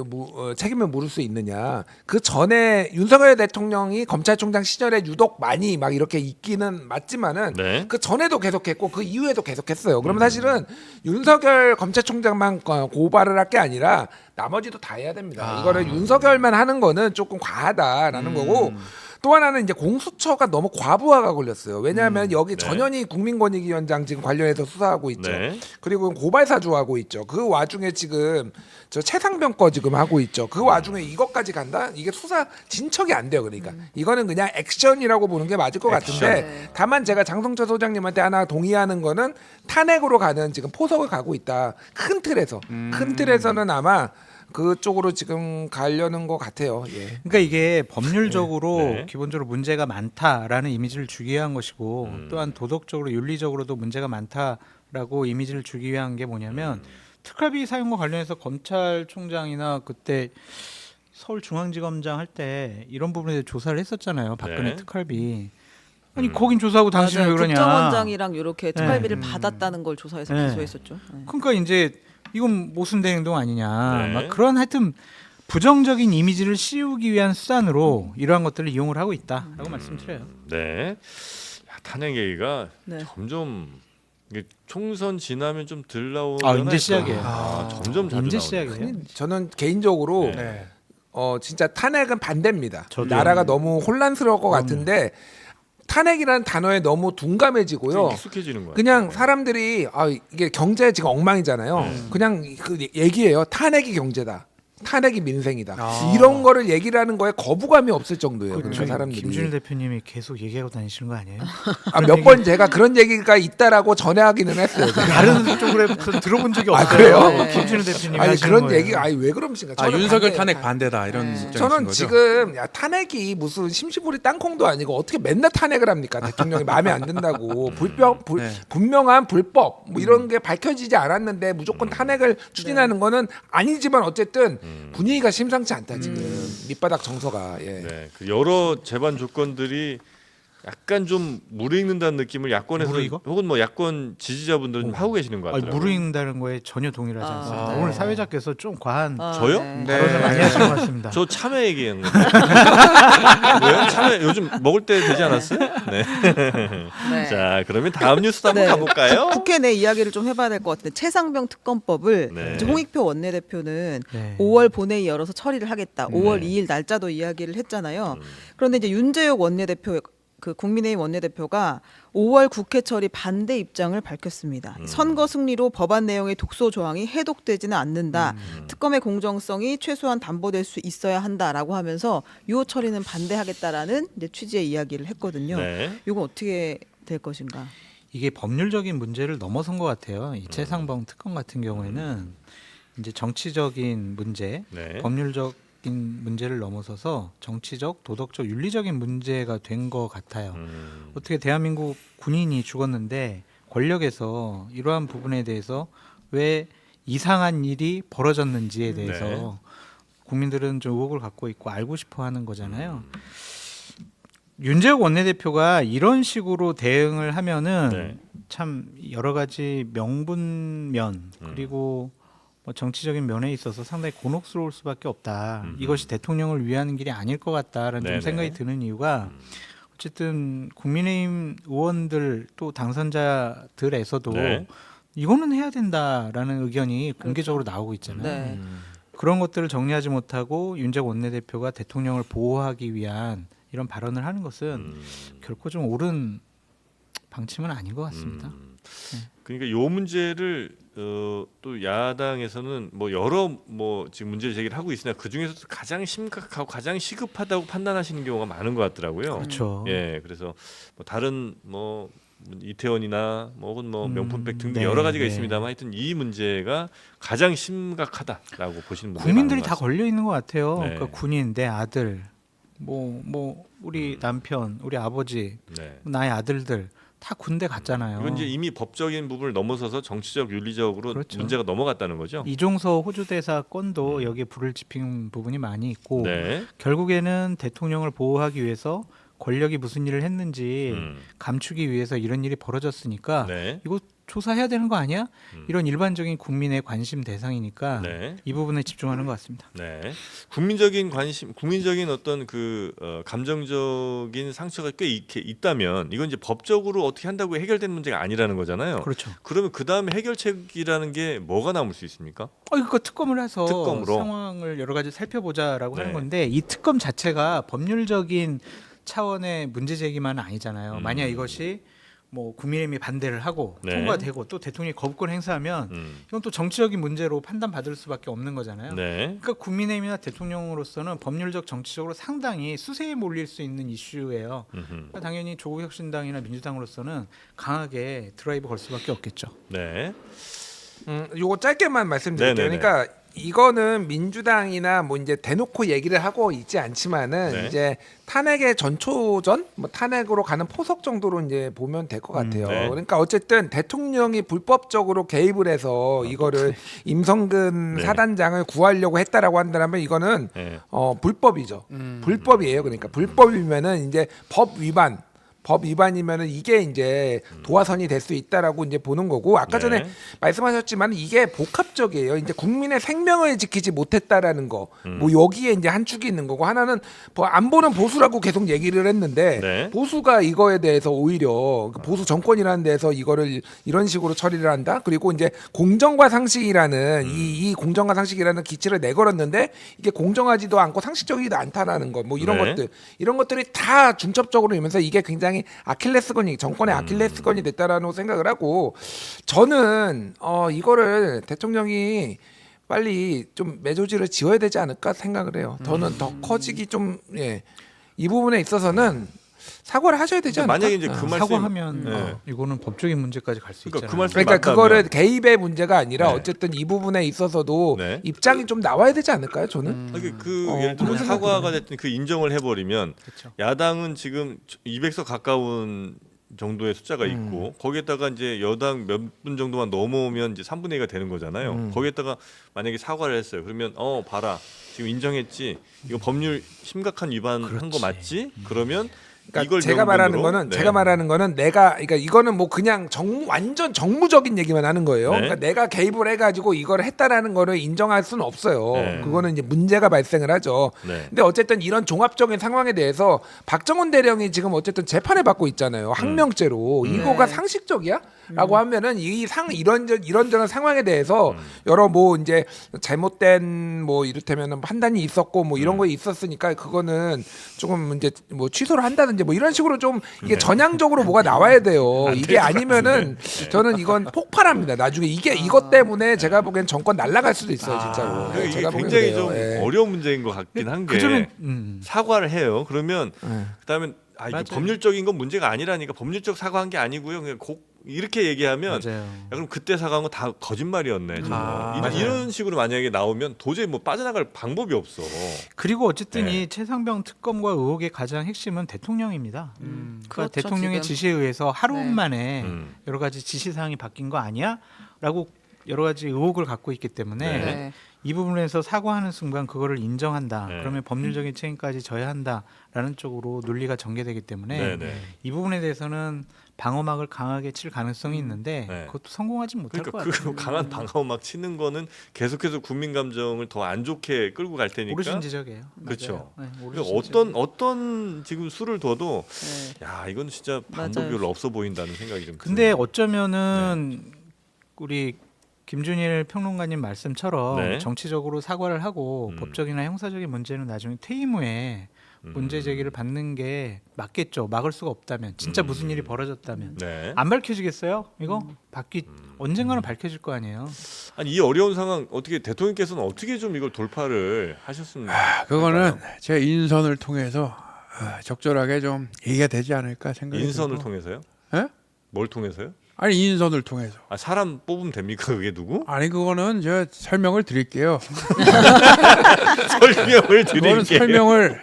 책임을 물을 수 있느냐? 그 전에 윤석열 대통령이 검찰총장 시절에 유독 많이 막 이렇게 있기는 맞지만은 네. 그 전에도 계속했고 그 이후에도 계속했어요. 그러면 사실은 윤석열 검찰총장만 고발을 할 게 아니라 나머지도 다 해야 됩니다. 이거를 윤석열만 하는 거는 조금 과하다라는 거고. 또 하나는 이제 공수처가 너무 과부하가 걸렸어요. 왜냐하면 여기 네. 전현희 국민권익위원장 지금 관련해서 수사하고 있죠. 네. 그리고 고발사주 하고 있죠. 그 와중에 지금 저 최상병 거 지금 하고 있죠. 그 와중에 이것까지 간다? 이게 수사 진척이 안 돼요. 그러니까 이거는 그냥 액션이라고 보는 게 맞을 것 같은데 다만 제가 장성철 소장님한테 하나 동의하는 거는 탄핵으로 가는 지금 포석을 가고 있다. 큰 틀에서 큰 틀에서는 아마 그쪽으로 지금 가려는 것 같아요. 예. 그러니까 이게 법률적으로 네. 기본적으로 문제가 많다라는 이미지를 주기 위한 것이고 또한 도덕적으로 윤리적으로도 문제가 많다라고 이미지를 주기 위한 게 뭐냐면 특활비 사용과 관련해서 검찰총장이나 그때 서울중앙지검장 할 때 이런 부분에 대해 조사를 했었잖아요. 박근혜 네. 특활비. 아니 거긴 조사하고 당신은 왜 맞아요. 그러냐. 국정원장이랑 이렇게 특활비를 받았다는 걸 조사해서 네. 기소했었죠. 네. 그러니까 이제 이건 모순된 행동 아니냐. 네. 막 그런 하여튼 부정적인 이미지를 씌우기 위한 수단으로 이러한 것들을 이용을 하고 있다라고 말씀드려요. 네. 야, 탄핵 얘기가 네. 점점 이게 총선 지나면 좀 덜 나오는. 아, 이제 시작이에요. 점점 자주 이제 나오네요. 시작이에요. 저는 개인적으로 네. 진짜 탄핵은 반대입니다. 저도요. 나라가 너무 혼란스러울 것 같은데 탄핵이라는 단어에 너무 둔감해지고요. 익숙해지는 거야. 그냥 사람들이 이게 경제 지금 엉망이잖아요. 그냥 그 얘기예요. 탄핵이 경제다. 탄핵이 민생이다. 이런 거를 얘기를 하는 거에 거부감이 없을 정도예요. 그러니까 저기 사람들이. 김준일 대표님이 계속 얘기하고 다니시는 거 아니에요? 몇 번 제가 그런 얘기가 있다라고 전해하기는 했어요. 제가. 다른 쪽으로 들어본 적이 없어요. 그래요? 네. 김준일 대표님이 아니 하시는 그런 거예요. 얘기 왜 그러십니까? 아 저는 윤석열 반대예요. 탄핵 반대다 이런 입장이신 저는 거죠? 지금 탄핵이 무슨 심시부리 땅콩도 아니고 어떻게 맨날 탄핵을 합니까? 대통령이 마음에 안 든다고 네. 분명한 불법 뭐 이런 게 밝혀지지 않았는데 무조건 탄핵을 추진하는 거는 아니지만 어쨌든 분위기가 심상치 않다 지금 밑바닥 정서가. 예. 네, 그 여러 재반 조건들이 약간 좀 무르익는다는 느낌을 야권에서 무르익어? 혹은 뭐 야권 지지자분들은 좀 하고 계시는 것 아니, 같더라고요. 무르익는다는 거에 전혀 동의하지 아, 않습니다. 네. 오늘 사회자께서 좀 과한 저요? 네. 발언을 많이 하시는 것 같습니다. 저 참외 얘기한 건데. 왜요? 참외 요즘 먹을 때 되지 않았어요? 네. 네. 자, 그러면 다음 뉴스도 한번 네. 가볼까요? 국회 내 이야기를 좀 해봐야 될 것 같은데 최상병 특검법을 네. 이제 홍익표 원내대표는 네. 5월 본회의 열어서 처리를 하겠다. 5월 네. 2일 날짜도 이야기를 했잖아요. 그런데 이제 윤재욱 원내대표 그 국민의힘 원내대표가 5월 국회 처리 반대 입장을 밝혔습니다. 선거 승리로 법안 내용의 독소 조항이 해독되지는 않는다. 특검의 공정성이 최소한 담보될 수 있어야 한다라고 하면서 요 처리는 반대하겠다라는 이제 취지의 이야기를 했거든요. 네. 이건 어떻게 될 것인가? 이게 법률적인 문제를 넘어선 것 같아요. 이 최상병 특검 같은 경우에는 이제 정치적인 문제, 네. 법률적인 문제를 넘어서서 정치적, 도덕적, 윤리적인 문제가 된 것 같아요. 어떻게 대한민국 군인이 죽었는데 권력에서 이러한 부분에 대해서 왜 이상한 일이 벌어졌는지에 대해서 네. 국민들은 좀 의혹을 갖고 있고 알고 싶어하는 거잖아요. 윤재욱 원내대표가 이런 식으로 대응을 하면은 네. 참 여러 가지 명분면 그리고 뭐 정치적인 면에 있어서 상당히 곤혹스러울 수밖에 없다. 이것이 대통령을 위하는 길이 아닐 것 같다라는 좀 네네. 생각이 드는 이유가 어쨌든 국민의힘 의원들 또 당선자들에서도 네. 이거는 해야 된다라는 의견이 공개적으로 나오고 있잖아요. 네. 그런 것들을 정리하지 못하고 윤재욱 원내대표가 대통령을 보호하기 위한 이런 발언을 하는 것은 결코 좀 옳은 방침은 아닌 것 같습니다. 그러니까 요 문제를 또 야당에서는 뭐 여러 뭐 지금 문제 제기를 하고 있으나 그 중에서도 가장 심각하고 가장 시급하다고 판단하시는 경우가 많은 것 같더라고요. 그렇죠. 예, 그래서 뭐 다른 뭐 이태원이나 뭐 혹은 뭐 명품백 등등 네, 여러 가지가 네. 있습니다만 하여튼 이 문제가 가장 심각하다라고 보시는 분들이 국민들이 많은 것 다 걸려 있는 것 같아요. 네. 그러니까 군인, 내 아들, 뭐 우리 남편, 우리 아버지, 같습니다. 네. 나의 아들들 다 군대 갔잖아요. 이건 이제 이미 법적인 부분을 넘어서서 정치적 윤리적으로 그렇죠. 문제가 넘어갔다는 거죠. 이종서 호주 대사 건도 여기에 불을 지핀 부분이 많이 있고 네. 결국에는 대통령을 보호하기 위해서 권력이 무슨 일을 했는지 감추기 위해서 이런 일이 벌어졌으니까 네. 이거 조사해야 되는 거 아니야? 이런 일반적인 국민의 관심 대상이니까 네. 이 부분에 집중하는 것 같습니다. 네, 국민적인 관심, 국민적인 어떤 그 감정적인 상처가 꽤 이렇게 있다면 이건 이제 법적으로 어떻게 한다고 해결되는 문제가 아니라는 거잖아요. 그렇죠. 그러면 그 다음에 해결책이라는 게 뭐가 남을 수 있습니까? 그러니까 특검을 해서 특검으로. 상황을 여러 가지 살펴보자라고 네. 하는 건데 이 특검 자체가 법률적인 차원의 문제 제기만은 아니잖아요. 만약 이것이 뭐 국민의힘이 반대를 하고 네. 통과되고 또 대통령이 거부권 행사하면 이건 또 정치적인 문제로 판단받을 수밖에 없는 거잖아요. 네. 그러니까 국민의힘이나 대통령으로서는 법률적 정치적으로 상당히 수세에 몰릴 수 있는 이슈예요. 그러니까 당연히 조국혁신당이나 민주당으로서는 강하게 드라이브 걸 수밖에 없겠죠. 네. 요거 짧게만 말씀드릴게요. 네네네. 그러니까 이거는 민주당이나 뭐 이제 대놓고 얘기를 하고 있지 않지만은 네. 이제 탄핵의 전초전, 뭐 탄핵으로 가는 포석 정도로 이제 보면 될 것 같아요. 네. 그러니까 어쨌든 대통령이 불법적으로 개입을 해서 이거를 임성근 네. 사단장을 구하려고 했다라고 한다면 이거는 네. 불법이죠. 불법이에요. 그러니까 불법이면은 이제 법 위반이면은 이게 이제 도화선이 될 수 있다라고 이제 보는 거고 아까 전에 네. 말씀하셨지만 이게 복합적이에요. 이제 국민의 생명을 지키지 못했다라는 거, 뭐 여기에 이제 한 축이 있는 거고 하나는 뭐 안보는 보수라고 계속 얘기를 했는데 네. 보수가 이거에 대해서 오히려 그 보수 정권이라는 데서 이거를 이런 식으로 처리를 한다. 그리고 이제 공정과 상식이라는 이 공정과 상식이라는 기치를 내걸었는데 이게 공정하지도 않고 상식적이지도 않다라는 거, 뭐 이런 네. 이런 것들이 다 중첩적으로 이면서 이게 굉장히 아킬레스건이 정권의 아킬레스건이 됐다라고 생각을 하고 저는 이거를 대통령이 빨리 좀 매조지를 지어야 되지 않을까 생각을 해요. 저는 더 커지기 좀 이 부분에 있어서는 사과를 하셔야 되지 않을까? 만약에 이제 그 말씀 사과하면 네. 이거는 법적인 문제까지 갈 수 그러니까 있잖아요. 그 말씀 그러니까 맞다면. 그거를 개입의 문제가 아니라 네. 어쨌든 이 부분에 있어서도 네. 입장이 좀 나와야 되지 않을까요? 저는 예를 들면 그런 사과가 됐든 그 인정을 해버리면 그렇죠. 야당은 지금 200석 가까운 정도의 숫자가 있고 거기에다가 이제 여당 몇 분 정도만 넘어오면 이제 3분의 2가 되는 거잖아요. 거기에다가 만약에 사과를 했어요. 그러면 봐라 지금 인정했지 이거 법률 심각한 위반한 거 맞지? 그러면 그러니까 이걸 제가 말하는 명분으로? 거는 네. 제가 말하는 거는 내가 그러니까 이거는 뭐 그냥 완전 정무적인 얘기만 하는 거예요. 네. 그러니까 내가 개입을 해가지고 이걸 했다라는 거를 인정할 수는 없어요. 네. 그거는 이제 문제가 발생을 하죠. 네. 근데 어쨌든 이런 종합적인 상황에 대해서 박정훈 대령이 지금 어쨌든 재판을 받고 있잖아요. 항명죄로 이거가 네. 상식적이야?라고 하면은 이런저런 상황에 대해서 여러 뭐 이제 잘못된 뭐 이를테면은 판단이 있었고 뭐 이런 거 있었으니까 그거는 조금 이제 뭐 취소를 한다든지 뭐 이런 식으로 좀 이게 전향적으로 뭐가 나와야 돼요. 이게 아니면은 저는 이건 폭발합니다. 나중에 이것 때문에 제가 보기엔 정권 날아갈 수도 있어요, 진짜로. 그리고 이게 제가 보기엔 굉장히 그래요. 좀 예. 어려운 문제인 것 같긴 한 게 그 점은 사과를 해요. 그러면 네. 그다음에 이게 맞아요. 법률적인 건 문제가 아니라니까 법률적 사과한 게 아니고요. 그냥 이렇게 얘기하면 맞아요. 야, 그럼 그때 사과한 건 다 거짓말이었네. 맞아요. 이런 식으로 만약에 나오면 도저히 뭐 빠져나갈 방법이 없어. 그리고 어쨌든 네. 이 최상병 특검과 의혹의 가장 핵심은 대통령입니다. 그러니까 그렇죠, 대통령의 지금. 지시에 의해서 하루 네. 만에 음. 여러 가지 지시사항이 바뀐 거 아니야?라고 여러 가지 의혹을 갖고 있기 때문에 네. 이 부분에서 사과하는 순간 그거를 인정한다. 네. 그러면 법률적인 책임까지 져야 한다라는 쪽으로 논리가 전개되기 때문에 네네. 이 부분에 대해서는 방어막을 강하게 칠 가능성이 있는데 네. 그것도 성공하지 못할 그러니까 것 같아요. 그 강한 방어막 치는 거는 계속해서 국민 감정을 더 안 좋게 끌고 갈 테니까. 오르신 지적이에요. 그렇죠. 네, 그러니까 오르신 지적. 어떤 지금 수를 둬도 네. 야 이건 진짜 방법이 맞아요. 별로 없어 보인다는 생각이 좀. 근데 드네요. 어쩌면은 우리 김준일 평론가님 말씀처럼 네. 정치적으로 사과를 하고 음. 법적이나 형사적인 문제는 나중에 퇴임 후에 문제 제기를 받는 게 맞겠죠. 막을 수가 없다면 진짜 무슨 일이 벌어졌다면 네. 안 밝혀지겠어요? 이거 언젠가는 밝혀질 거 아니에요. 아니 이 어려운 상황 어떻게 대통령께서는 어떻게 좀 이걸 돌파를 하셨습니까? 그거는 제 인선을 통해서 적절하게 좀 얘기가 되지 않을까 생각이 인선을 들고. 통해서요? 예? 뭘 통해서요? 아니 인선을 통해서. 아 사람 뽑으면 됩니까? 그게 누구? 아니 그거는 저 설명을 드릴게요. 설명을 그거는 드릴게요. 설명을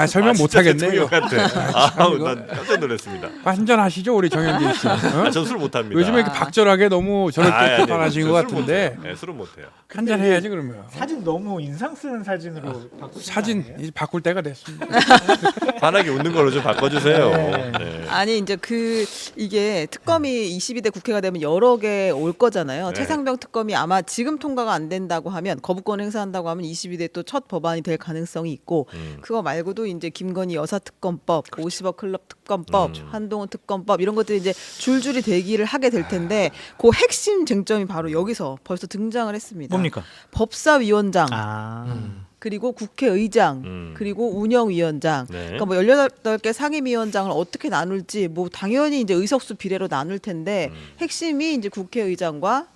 설명 못 진짜 하겠네요. 대통령 같아. 아우 난 깜짝 놀랐습니다. 한잔 하시죠 우리 정현진 씨. 어? 전 술 못합니다. 요즘에 이렇게 박절하게 너무 저렇게 아니, 비판하신 것 같은데 네, 술은 못해요. 한잔 해야지 그러면. 사진 너무 인상 쓰는 사진으로 사진 이제 바꿀 때가 됐습니다. 환하게 웃는 걸로 좀 바꿔주세요. 네. 아니 이제 이게 특검이 22대 국회가 되면 여러 개 올 거잖아요. 네. 최상병 특검이 아마 지금 통과가 안 된다고 하면 거부권 행사한다고 하면 22대 또 첫 법안이 될 가능성이 있고 그거 말고도 이제 김건희 여사 특검법, 50억 클럽 특검법, 한동훈 특검법 이런 것들이 이제 줄줄이 대기를 하게 될 텐데 그 핵심 쟁점이 바로 여기서 벌써 등장을 했습니다. 뭡니까? 법사위원장 아, 그리고 국회의장 그리고 운영위원장 네. 그러니까 뭐 18개 상임위원장을 어떻게 나눌지 뭐 당연히 이제 의석수 비례로 나눌 텐데 핵심이 이제 국회의장과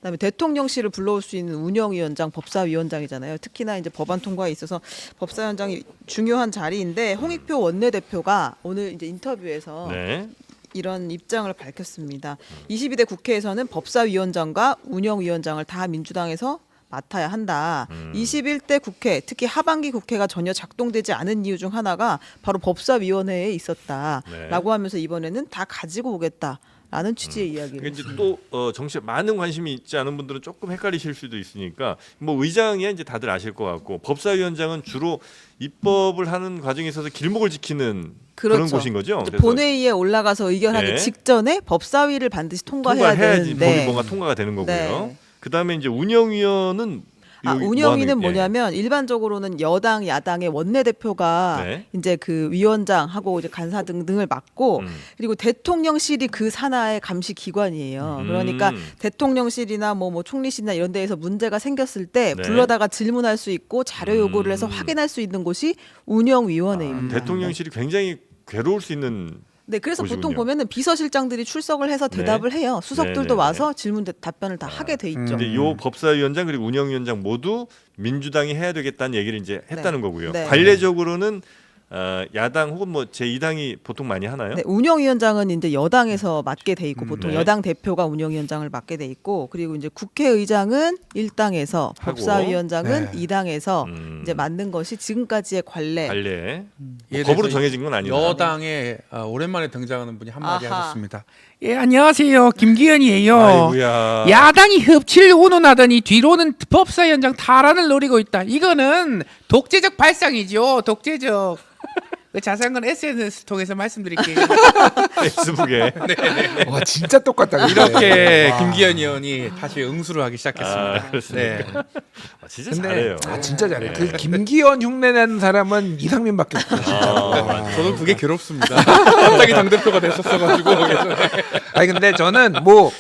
그다음에 대통령실을 불러올 수 있는 운영위원장, 법사위원장이잖아요. 특히나 이제 법안 통과에 있어서 법사위원장이 중요한 자리인데 홍익표 원내대표가 오늘 이제 인터뷰에서 네. 이런 입장을 밝혔습니다. 22대 국회에서는 법사위원장과 운영위원장을 다 민주당에서 맡아야 한다. 21대 국회, 특히 하반기 국회가 전혀 작동되지 않은 이유 중 하나가 바로 법사위원회에 있었다라고 하면서 이번에는 다 가지고 오겠다라는 취지의 이야기를 이제 했습니다. 또 정치에 많은 관심이 있지 않은 분들은 조금 헷갈리실 수도 있으니까 뭐 의장이야 이제 다들 아실 것 같고 법사위원장은 주로 입법을 하는 과정에 있어서 길목을 지키는 그런 그렇죠. 곳인 거죠. 이제 그래서 본회의에 올라가서 의견하기 네. 직전에 법사위를 반드시 통과해야 통과해야지 법이 되는데 뭔가 통과가 되는 거고요. 네. 그다음에 이제 운영위원은 운영위는 뭐 하는- 뭐냐면 일반적으로는 여당 야당의 원내대표가 네. 이제 그 위원장하고 이제 간사 등등을 맡고 그리고 대통령실이 그 산하의 감시 기관이에요. 그러니까 대통령실이나 뭐 총리실이나 이런 데에서 문제가 생겼을 때 네. 불러다가 질문할 수 있고 자료 요구를 해서 확인할 수 있는 곳이 운영위원회입니다. 대통령실이 굉장히 괴로울 수 있는 네, 그래서 곳이군요. 보통 보면은 비서실장들이 출석을 해서 대답을 해요. 수석들도 네, 네, 와서 질문 답변을 다 하게 돼 있죠. 근데 요 법사위원장 그리고 운영위원장 모두 민주당이 해야 되겠다는 얘기를 이제 했다는 거고요. 네. 관례적으로는 야당 혹은 뭐 제2당이 보통 많이 하나요? 네, 운영위원장은 이제 여당에서 맡게 돼 있고 보통 네. 여당 대표가 운영위원장을 맡게 돼 있고 그리고 이제 국회의장은 1당에서 하고. 법사위원장은 네. 2당에서 음. 이제 맡는 것이 지금까지의 관례. 관례. 이에 법으로 대해서 정해진 건 아니고. 여당에 오랜만에 등장하는 분이 한마디 아하. 하셨습니다. 예 안녕하세요 김기현이에요. 아이고야. 야당이 협치를 운운하더니 뒤로는 법사위원장 탈환을 노리고 있다. 이거는 독재적 발상이죠. 독재적. 그 자세한 건 SNS 통해서 말씀드릴게요. 페이스북에. 와 진짜 똑같다. 근데. 이렇게 김기현 의원이 다시 응수를 하기 시작했습니다. 아, 그렇습니까? 네. 진짜 근데 잘해요. 진짜 잘해. 네. 그 김기현 흉내내는 사람은 이상민밖에 없어. 저는 그게 괴롭습니다. 갑자기 당대표가 됐었어가지고. 아니 근데 저는 뭐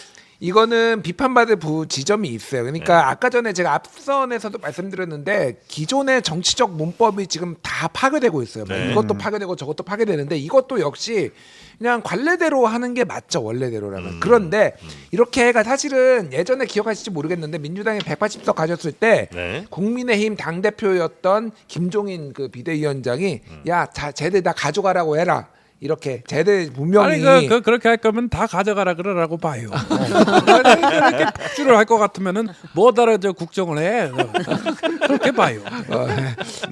이거는 비판받을 지점이 있어요. 그러니까 네. 아까 전에 제가 앞선에서도 말씀드렸는데 기존의 정치적 문법이 지금 다 파괴되고 있어요. 뭐 네. 이것도 파괴되고 저것도 파괴되는데 이것도 역시 그냥 관례대로 하는 게 맞죠. 원래대로라면. 그런데 이렇게 해가 사실은 예전에 기억하실지 모르겠는데 민주당이 180석 가졌을 때 네. 국민의힘 당대표였던 김종인 그 비대위원장이 야 쟤들 다 가져가라고 해라. 이렇게 쟤들 분명히 아니 그렇게 할 거면 다 가져가라 그러라고 봐요. 이렇게 폭주를 할 것 같으면은 뭐 따라 저 국정을 해. 그렇게 봐요.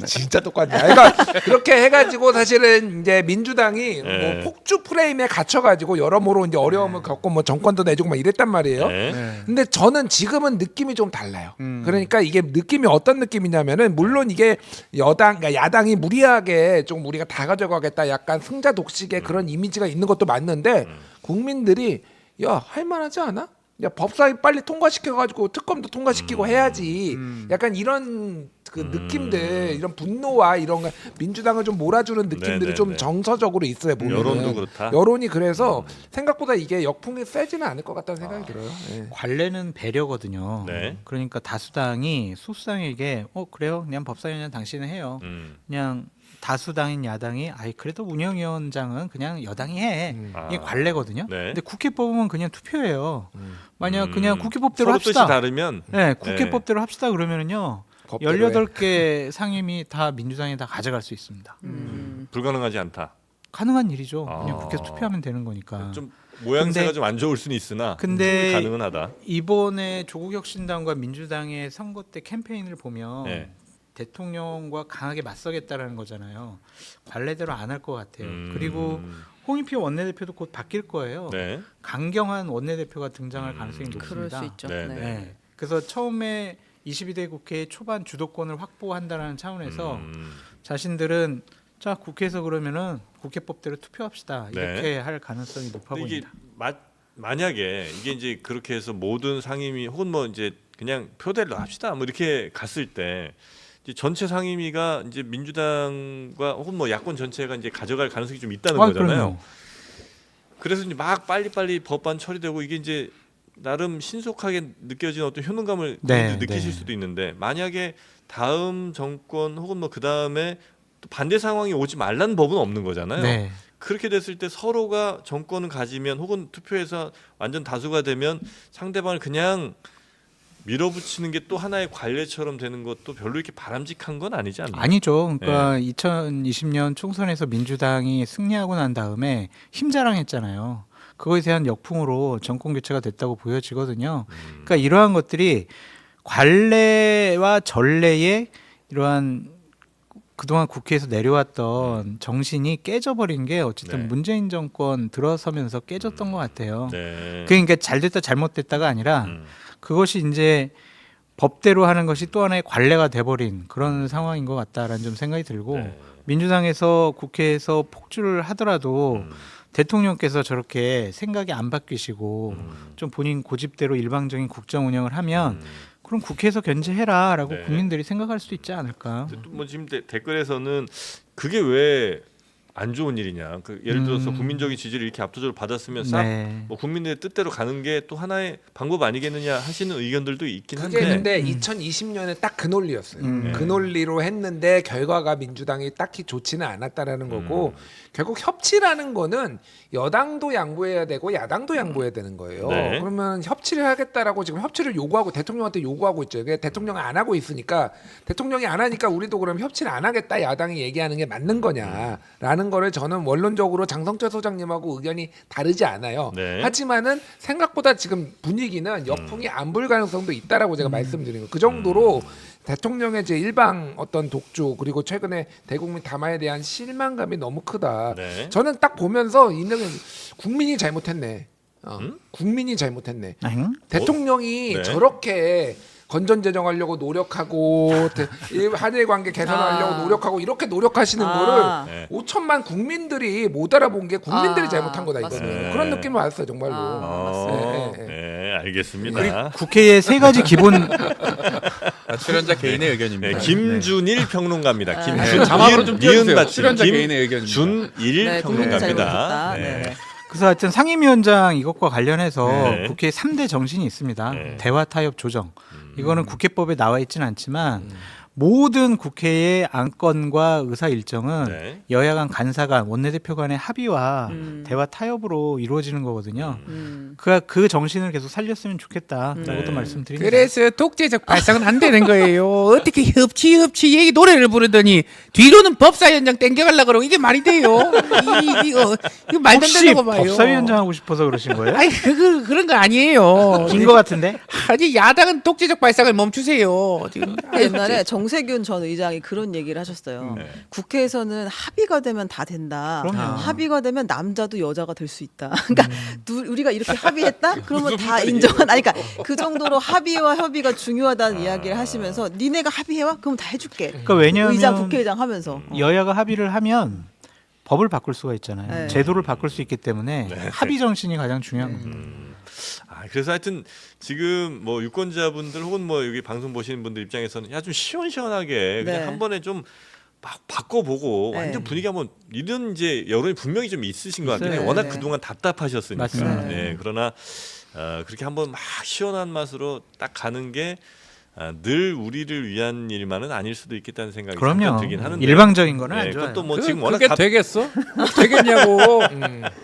진짜 똑같네. 그러니까 그렇게 해가지고 사실은 이제 민주당이 네. 뭐 폭주 프레임에 갇혀가지고 여러모로 이제 어려움을 겪고 뭐 정권도 내주고 막 이랬단 말이에요. 네. 근데 저는 지금은 느낌이 좀 달라요. 그러니까 이게 느낌이 어떤 느낌이냐면은 물론 이게 그러니까 야당이 무리하게 좀 우리가 다 가져가겠다 약간 승자 독식의 그런 이미지가 있는 것도 맞는데 국민들이 야 할만하지 않아? 야 법사위 빨리 통과시켜가지고 특검도 통과시키고 해야지. 약간 이런 그 느낌들, 이런 분노와 이런 거, 민주당을 좀 몰아주는 느낌들이 네네네. 좀 정서적으로 있어요. 보면은. 여론도 그렇다. 여론이 그래서 생각보다 이게 역풍이 세지는 않을 것 같다는 생각이 들어요. 예. 관례는 배려거든요. 네. 그러니까 다수당이 소수당에게 그래요. 그냥 법사위원장 당신은 해요. 그냥 다수당인 야당이 아이 그래도 운영위원장은 그냥 여당이 해. 이게 아. 관례거든요. 네. 근데 국회법은 그냥 투표예요. 만약 그냥 국회법대로 서로 합시다. 뜻이 다르면 네, 국회법대로 합시다 그러면은요. 법대로 해. 18개 상임위 다 민주당이 다 가져갈 수 있습니다. 불가능하지 않다. 가능한 일이죠. 그냥 아. 국회에서 투표하면 되는 거니까. 좀 모양새가 근데- 좀 안 좋을 수는 있으나 근데 충분히 가능은 하다. 이번에 조국혁신당과 민주당의 선거 때 캠페인을 보면 네. 대통령과 강하게 맞서겠다라는 거잖아요. 관례대로 안 할 것 같아요. 음. 그리고 홍익표 원내대표도 곧 바뀔 거예요. 네. 강경한 원내대표가 등장할 가능성이 그럴 높습니다. 수 있죠. 네, 네. 네. 그래서 처음에 22대 국회 초반 주도권을 확보한다는 차원에서 자신들은 자 국회에서 그러면은 국회법대로 투표합시다 네. 이렇게 할 가능성이 높아 근데 이게 보입니다. 만약에 이게 이제 그렇게 해서 모든 상임위 혹은 뭐 이제 그냥 표대로 합시다 뭐 이렇게 갔을 때 이제 전체 상임위가 이제 민주당과 혹은 뭐 야권 전체가 이제 가져갈 가능성이 좀 있다는 거잖아요. 그럼요. 그래서 이제 막 빨리빨리 법안 처리되고 이게 이제 나름 신속하게 느껴지는 어떤 효능감을 네, 느끼실 네. 수도 있는데 만약에 다음 정권 혹은 뭐 그 다음에 또 반대 상황이 오지 말라는 법은 없는 거잖아요. 네. 그렇게 됐을 때 서로가 정권을 가지면 혹은 투표에서 완전 다수가 되면 상대방을 그냥 밀어붙이는 게 또 하나의 관례처럼 되는 것도 별로 이렇게 바람직한 건 아니지 않나요? 아니죠. 그러니까 2020년 총선에서 민주당이 승리하고 난 다음에 힘자랑했잖아요. 그거에 대한 역풍으로 정권 교체가 됐다고 보여지거든요. 그러니까 이러한 것들이 관례와 전례의 이러한 그동안 국회에서 내려왔던 정신이 깨져버린 게 어쨌든 네. 문재인 정권 들어서면서 깨졌던 것 같아요. 네. 그러니까 잘됐다 잘못됐다가 아니라 음. 그것이 이제 법대로 하는 것이 또 하나의 관례가 돼버린 그런 상황인 것 같다라는 좀 생각이 들고 네. 민주당에서 국회에서 폭주를 하더라도 음. 대통령께서 저렇게 생각이 안 바뀌시고 좀 본인 고집대로 일방적인 국정 운영을 하면 그럼 국회에서 견제해라라고 네. 국민들이 생각할 수도 있지 않을까. 근데 또 뭐 지금 댓글에서는 그게 왜 안 좋은 일이냐. 그 예를 들어서 국민적인 지지를 이렇게 압도적으로 받았으면 싹 네. 뭐 국민의 뜻대로 가는 게 또 하나의 방법 아니겠느냐 하시는 의견들도 있긴 그게 한데. 근데 2020년에 딱 그 논리였어요. 음. 그 논리로 했는데 결과가 민주당이 딱히 좋지는 않았다라는 거고 결국 협치라는 거는 여당도 양보해야 되고 야당도 양보해야 되는 거예요. 네. 그러면 협치를 하겠다라고 지금 협치를 요구하고 대통령한테 요구하고 있죠. 그게 대통령이 안 하고 있으니까 대통령이 안 하니까 우리도 그럼 협치를 안 하겠다 야당이 얘기하는 게 맞는 거냐라는 거를 저는 원론적으로 장성철 소장님하고 의견이 다르지 않아요. 네. 하지만은 생각보다 지금 분위기는 역풍이 안 불 가능성도 있다라고 제가 말씀드린 거예요. 그 정도로 대통령의 제 일방 어떤 독주 그리고 최근에 대국민 담화에 대한 실망감이 너무 크다. 네. 저는 딱 보면서 이는 국민이 잘못했네. 국민이 잘못했네. 응? 대통령이 네. 저렇게 건전 재정하려고 노력하고 이 한일 관계 개선하려고 노력하고 이렇게 노력하시는 거를 네. 5천만 국민들이 못 알아본 게 국민들이 잘못한 거다 이거는 맞습니다. 그런 느낌을 받았어요 정말로. 네, 네. 알겠습니다. 국회의 세 가지 기본 출연자 개인의 의견입니다. 네, 김준일 평론가입니다. 네, 김준일 자막으로 좀 띄워주세요. 니은 받침 출연자 개인의 의견입니다. 김준일 네, 국민들 잘 평론가입니다. 모르겠다. 네. 그래서 하여튼 상임위원장 이것과 관련해서 네. 국회에 3대 정신이 있습니다. 네. 대화, 타협, 조정. 이거는 국회법에 나와 있지는 않지만 모든 국회의 안건과 의사 일정은 네. 여야 간 간사 간 원내대표 간의 합의와 대화 타협으로 이루어지는 거거든요. 그 정신을 계속 살렸으면 좋겠다. 이것도 말씀드립니다. 그래서 독재적 발상은 안 되는 거예요. 어떻게 협치 얘기 노래를 부르더니 뒤로는 법사위원장 땡겨가려고 그러고 이게 말이 돼요? 이거 말도 안 혹시 되는 거 봐요. 법사위원장 하고 싶어서 그러신 거예요? 아니 그런 거 아니에요. 긴 거 같은데? 아니 야당은 독재적 발상을 멈추세요. 지금 옛날에 정세균 전 의장이 그런 얘기를 하셨어요. 국회에서는 합의가 되면 다 된다. 그럼요. 합의가 되면 남자도 여자가 될 수 있다. 그러니까 우리가 이렇게 합의했다? 그러면 다 인정한. 아니, 그러니까 그 정도로 합의와 협의가 중요하다는 이야기를 하시면서 니네가 합의해와? 그럼 다 해줄게. 그러니까 왜냐하면 의장 국회의장 하면서. 여야가 합의를 하면 법을 바꿀 수가 있잖아요. 네. 제도를 바꿀 수 있기 때문에 합의 정신이 가장 중요한 겁니다. 그래서 하여튼 지금 뭐 유권자분들 혹은 뭐 여기 방송 보시는 분들 입장에서는 야 좀 시원시원하게 그냥 네. 한 번에 좀 막 바꿔보고 네. 완전 분위기 한번 이런 이제 여론이 분명히 좀 있으신 것 같긴 해요. 네, 워낙 네. 그동안 답답하셨으니까. 맞습니다. 네, 그러나 그렇게 한번 막 시원한 맛으로 딱 가는 게 늘 우리를 위한 일만은 아닐 수도 있겠다는 생각이 잠깐 그럼요. 들긴 하는데. 일방적인 거는 안 네, 좋아요. 그것도 뭐 지금 워낙 그게 되겠어? 되겠냐고.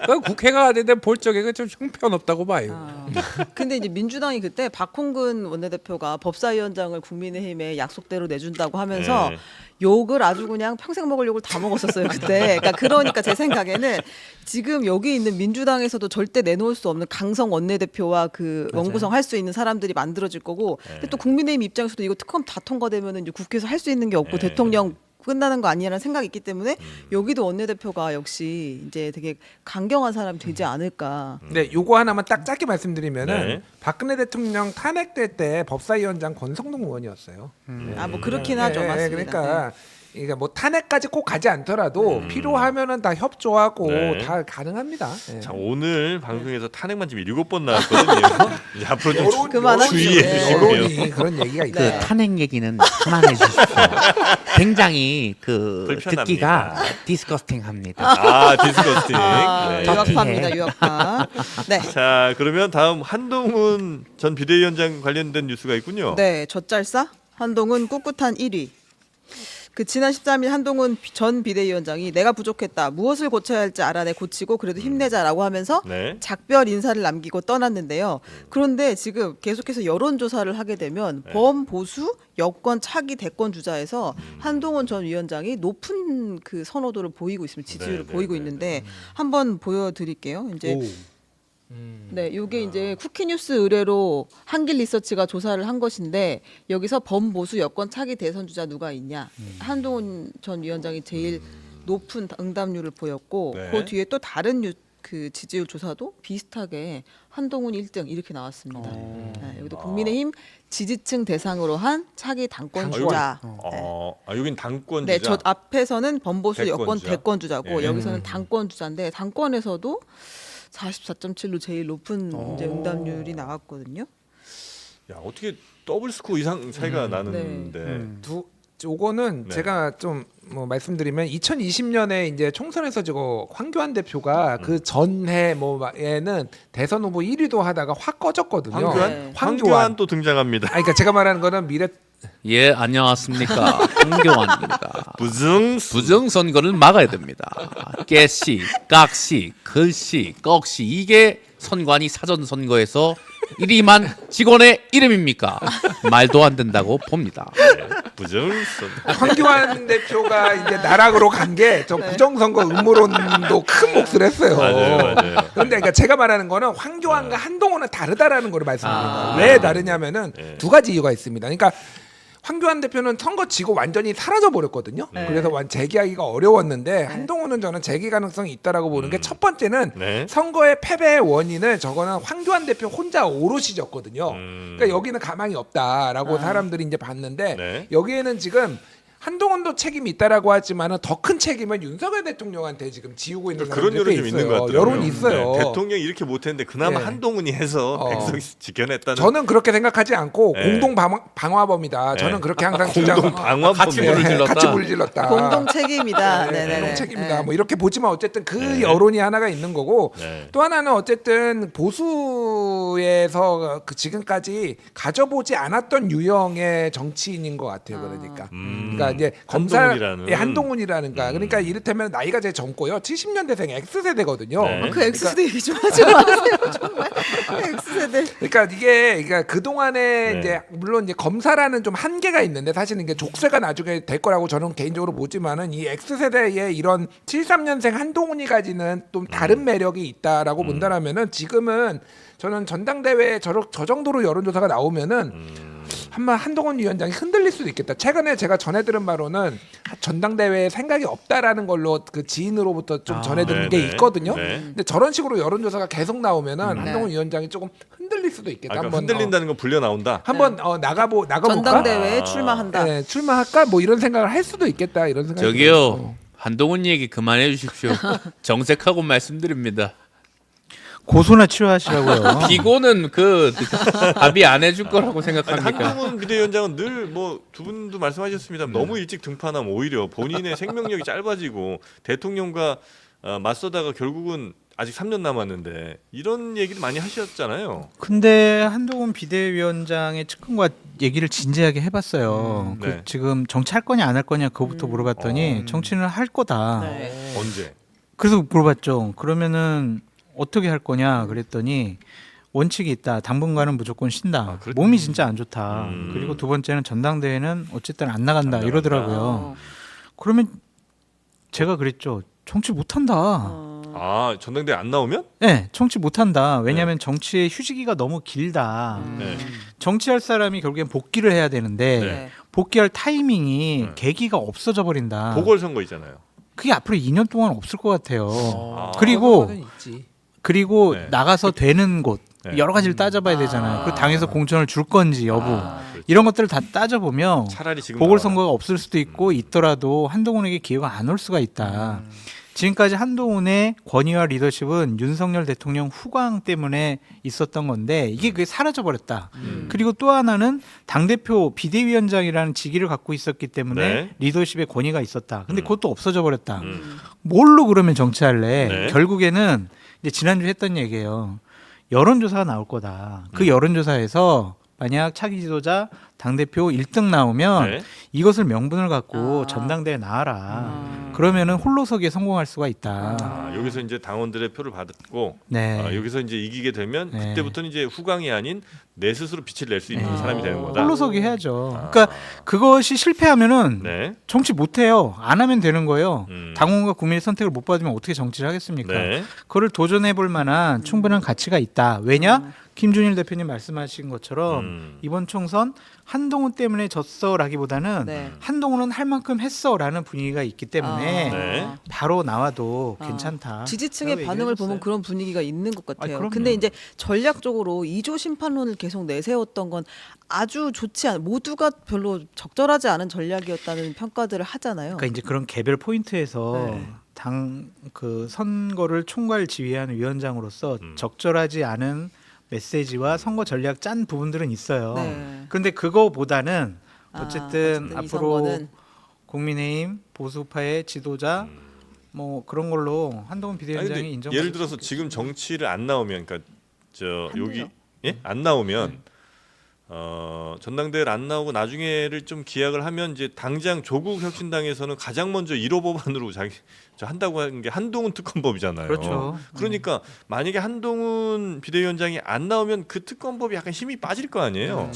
그 국회가 되든 볼 적에 좀 형편없다고 봐요. 근데 이제 민주당이 그때 박홍근 원내대표가 법사위원장을 국민의힘에 약속대로 내준다고 하면서 네. 욕을 아주 그냥 평생 먹을 욕을 다 먹었었어요 그때. 그러니까 제 생각에는 지금 여기 있는 민주당에서도 절대 내놓을 수 없는 강성 원내대표와 그 원구성 할 수 있는 사람들이 만들어질 거고. 근데 또 국민의힘 입장에서도 이거 특검 다 통과되면은 이제 국회에서 할 수 있는 게 없고 네. 대통령 끝나는 거 아니냐는 생각이 있기 때문에 여기도 원내대표가 역시 이제 되게 강경한 사람이 되지 않을까. 네, 요거 하나만 딱 짧게 말씀드리면은 네. 박근혜 대통령 탄핵될 때 법사위원장 권성동 의원이었어요. 아 뭐 그렇긴 하죠. 맞습니다. 그러니까 뭐 탄핵까지 꼭 가지 않더라도 필요하면은 다 협조하고 네. 다 가능합니다. 네. 자, 오늘 방송에서 탄핵만 지금 7번 나왔거든요. 이제 앞으로 좀 그만하시죠. 주의해 네. 주시고요. 여론이 그런 얘기가 있다. 네. 탄핵 얘기는 그만해 주십시오. 굉장히 그 불편합니다. 듣기가 디스커스팅합니다. 아, 디스커스팅. 네. 유학파입니다. 유학파. 네. 자, 그러면 다음 한동훈 전 비대위원장 관련된 뉴스가 있군요. 네, 젖잘싸 한동훈 꿋꿋한 1위. 그 지난 13일 한동훈 전 비대위원장이 내가 부족했다. 무엇을 고쳐야 할지 알아내 고치고 그래도 힘내자라고 하면서 네. 작별 인사를 남기고 떠났는데요. 그런데 지금 계속해서 여론조사를 하게 되면 범보수 여권 차기 대권 주자에서 한동훈 전 위원장이 높은 그 선호도를 보이고 있습니다. 지지율을 네, 보이고 네, 있는데 한번 보여드릴게요. 이제 네, 이게 이제 쿠키뉴스 의뢰로 한길 리서치가 조사를 한 것인데 여기서 범보수 여권 차기 대선 주자 누가 있냐? 한동훈 전 위원장이 제일 높은 응답률을 보였고 네. 그 뒤에 또 다른 그 지지율 조사도 비슷하게 한동훈 1등 이렇게 나왔습니다. 네, 여기도 국민의힘 지지층 대상으로 한 차기 당권 주자. 여긴 당권 네, 주자. 저 앞에서는 범보수 대권 여권 주자. 대권 주자고 예. 여기서는 당권 주자인데 당권에서도 44.7로 제일 높은 이제 응답률이 나왔거든요. 야, 어떻게 더블 스코어 이상 차이가 나는데. 요거는 네. 제가 좀 뭐 말씀드리면 2020년에 이제 총선에서 저거 황교안 대표가 그 전해 뭐에는 대선 후보 1위도 하다가 확 꺼졌거든요. 황교안? 네. 황교안 또 등장합니다. 그러니까 제가 말하는 거는 미래 예, 안녕하십니까. 황교안입니다. 부정선거를 막아야 됩니다. 깨씨, 깍씨, 글씨, 꺽씨 이게 선관위 사전선거에서 이름만 직원의 이름입니까? 말도 안 된다고 봅니다. 부정선. 황교안 대표가 이제 나락으로 간 게 저 부정선거 음모론도 큰 몫을 했어요. 맞아요. 그런데 그러니까 제가 말하는 거는 황교안과 한동훈은 다르다라는 걸 말씀드립니다. 왜 다르냐면은 두 가지 이유가 있습니다. 그러니까 황교안 대표는 선거 지고 완전히 사라져 버렸거든요. 네. 그래서 재기하기가 어려웠는데 한동훈은 저는 재기 가능성이 있다라고 보는 게 첫 번째는 네. 선거의 패배의 원인을 저거는 황교안 대표 혼자 오롯이 졌거든요. 그러니까 여기는 가망이 없다라고 사람들이 이제 봤는데 네. 여기에는 지금 한동훈도 책임이 있다라고 하지만은 더 큰 책임은 윤석열 대통령한테 지금 지우고 있는 그런 사람들이 여론이 좀 있는 것 같더라고요. 여론이 있어요. 네, 대통령이 이렇게 못했는데 그나마 네. 한동훈이 해서 백성이 지켜냈다는. 저는 그렇게 생각하지 않고 네. 공동 방화범이다. 저는 네. 그렇게 항상 공동 방화범. 같이 불을 질렀다. 같이 불을 질렀다. 공동 책임이다. 네, 네네네. 공동 책임이다. 네. 뭐 이렇게 보지만 어쨌든 그 네. 여론이 하나가 있는 거고 네. 또 하나는 어쨌든 보수에서 그 지금까지 가져보지 않았던 유형의 정치인인 것 같아요. 그러니까, 그러니까 이제 한동훈이라는. 한동훈이라는 그러니까 이를테면 나이가 제일 젊고요. 70년대생 X세대거든요. 네. 그 X세대 얘기 좀 하지 마세요. 정말. X세대. 그러니까 이게 그러니까 그 동안에 네. 이제 물론 이제 검사라는 좀 한계가 있는데 사실은 이게 족쇄가 나중에 될 거라고 저는 개인적으로 보지만은 이 X 세대의 이런 73년생 한동훈이 가지는 좀 다른 매력이 있다라고 본다라면은 지금은 저는 전당대회에 저 정도로 여론조사가 나오면은 한동훈 위원장이 흔들릴 수도 있겠다. 최근에 제가 전해 들은 바로는 전당대회에 생각이 없다라는 걸로 그 지인으로부터 좀 전해 들은 게 네네. 있거든요. 네. 근데 저런 식으로 여론조사가 계속 나오면은 한동훈 위원장이 조금 흔들릴 수도 있겠다. 그러니까 한번 흔들린다는 건 불려 나온다. 한번 나가볼까? 전당대회에 아. 출마한다. 네, 출마할까? 뭐 이런 생각을 할 수도 있겠다. 이런 생각이 저기요 들어요. 한동훈 얘기 그만해 주십시오. 정색하고 말씀드립니다. 고소나 치료하시라고요. 비고는 그 합의 안 해줄 거라고 아니, 생각합니까? 한동훈 비대위원장은 늘 뭐 두 분도 말씀하셨습니다. 너무 일찍 등판하면 오히려 본인의 생명력이 짧아지고 대통령과 맞서다가 결국은 아직 3년 남았는데 이런 얘기를 많이 하셨잖아요. 근데 한동훈 비대위원장의 측근과 얘기를 진지하게 해봤어요. 네. 지금 정치할 거냐 안 할 거냐 그거부터 물어봤더니 정치는 할 거다. 네. 언제? 그래서 물어봤죠. 그러면은 어떻게 할 거냐 그랬더니 원칙이 있다. 당분간은 무조건 쉰다. 그렇- 몸이 진짜 안 좋다. 그리고 두 번째는 전당대회는 어쨌든 안 나간다. 안 이러더라고요. 그러면 제가 그랬죠. 정치 못한다. 아 전당대회 안 나오면? 네, 정치 못한다. 왜냐하면 정치의 휴지기가 너무 길다. 네. 정치할 사람이 결국엔 복귀를 해야 되는데 네. 복귀할 타이밍이 계기가 없어져 버린다. 보궐선거 있잖아요. 그게 앞으로 2년 동안 없을 것 같아요. 아. 그리고 그거는 있지. 네. 나가서 되는 곳 네. 여러 가지를 따져봐야 되잖아요. 그 당에서 공천을 줄 건지 여부 그렇죠. 이런 것들을 다 따져보면 차라리 지금 보궐선거가 없을 수도 있고 있더라도 한동훈에게 기회가 안 올 수가 있다. 지금까지 한동훈의 권위와 리더십은 윤석열 대통령 후광 때문에 있었던 건데 이게 그게 사라져 버렸다. 그리고 또 하나는 당대표 비대위원장이라는 직위를 갖고 있었기 때문에 네. 리더십의 권위가 있었다. 근데 그것도 없어져 버렸다. 음. 뭘로 그러면 정치할래? 네. 결국에는 이제 지난주에 했던 얘기예요. 여론조사가 나올 거다. 그 여론조사에서 만약 차기 지도자 당대표 1등 나오면 네. 이것을 명분을 갖고 전당대회에 나와라. 그러면은 홀로서기에 성공할 수가 있다. 아, 여기서 이제 당원들의 표를 받고 네. 여기서 이제 이기게 되면 네. 그때부터는 이제 후광이 아닌 내 스스로 빛을 낼 수 있는 사람이 되는 거다. 홀로서기 해야죠. 그러니까 그것이 실패하면은 네. 정치 못 해요. 안 하면 되는 거예요. 음. 당원과 국민의 선택을 못 받으면 어떻게 정치를 하겠습니까? 네. 그거를 도전해 볼 만한 충분한 가치가 있다. 왜냐? 김준일 대표님 말씀하신 것처럼 이번 총선 한동훈 때문에 졌어라기보다는 네. 한동훈은 할 만큼 했어라는 분위기가 있기 때문에 네. 바로 나와도 괜찮다. 지지층의 라고 반응을 얘기해줬어요. 보면 그런 분위기가 있는 것 같아요. 그럼요. 근데 이제 전략적으로 이조 심판론을 계속 내세웠던 건 아주 좋지 않, 모두가 별로 적절하지 않은 전략이었다는 평가들을 하잖아요. 그러니까 이제 그런 개별 포인트에서 네. 당 그 선거를 총괄 지휘하는 위원장으로서 적절하지 않은 메시지와 선거 전략 짠 부분들은 있어요. 네. 그런데 그거보다는 어쨌든 이 앞으로 선거는 국민의힘 보수파의 지도자 뭐 그런 걸로 한동훈 아니, 비대위원장이 근데 인정. 예를 들어서 지금 정치를 안 나오면, 그러니까 저 여기 안 나오면 전당대회를 안 나오고 나중에를 좀 기약을 하면 이제 당장 조국 혁신당에서는 가장 먼저 1호 법안으로 저 한다고 하는 게 한동훈 특검법이잖아요. 그렇죠. 그러니까 만약에 한동훈 비대위원장이 안 나오면 그 특검법이 약간 힘이 빠질 거 아니에요.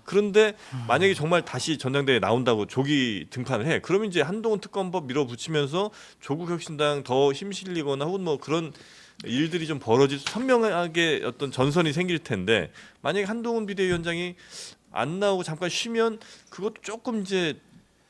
그런데 만약에 정말 다시 전당대회에 나온다고 조기 등판을 해. 그러면 이제 한동훈 특검법 밀어붙이면서 조국 혁신당 더 힘실리거나 혹은 뭐 그런 일들이 좀 벌어질 선명하게 어떤 전선이 생길 텐데 만약에 한동훈 비대위원장이 안 나오고 잠깐 쉬면 그것도 조금 이제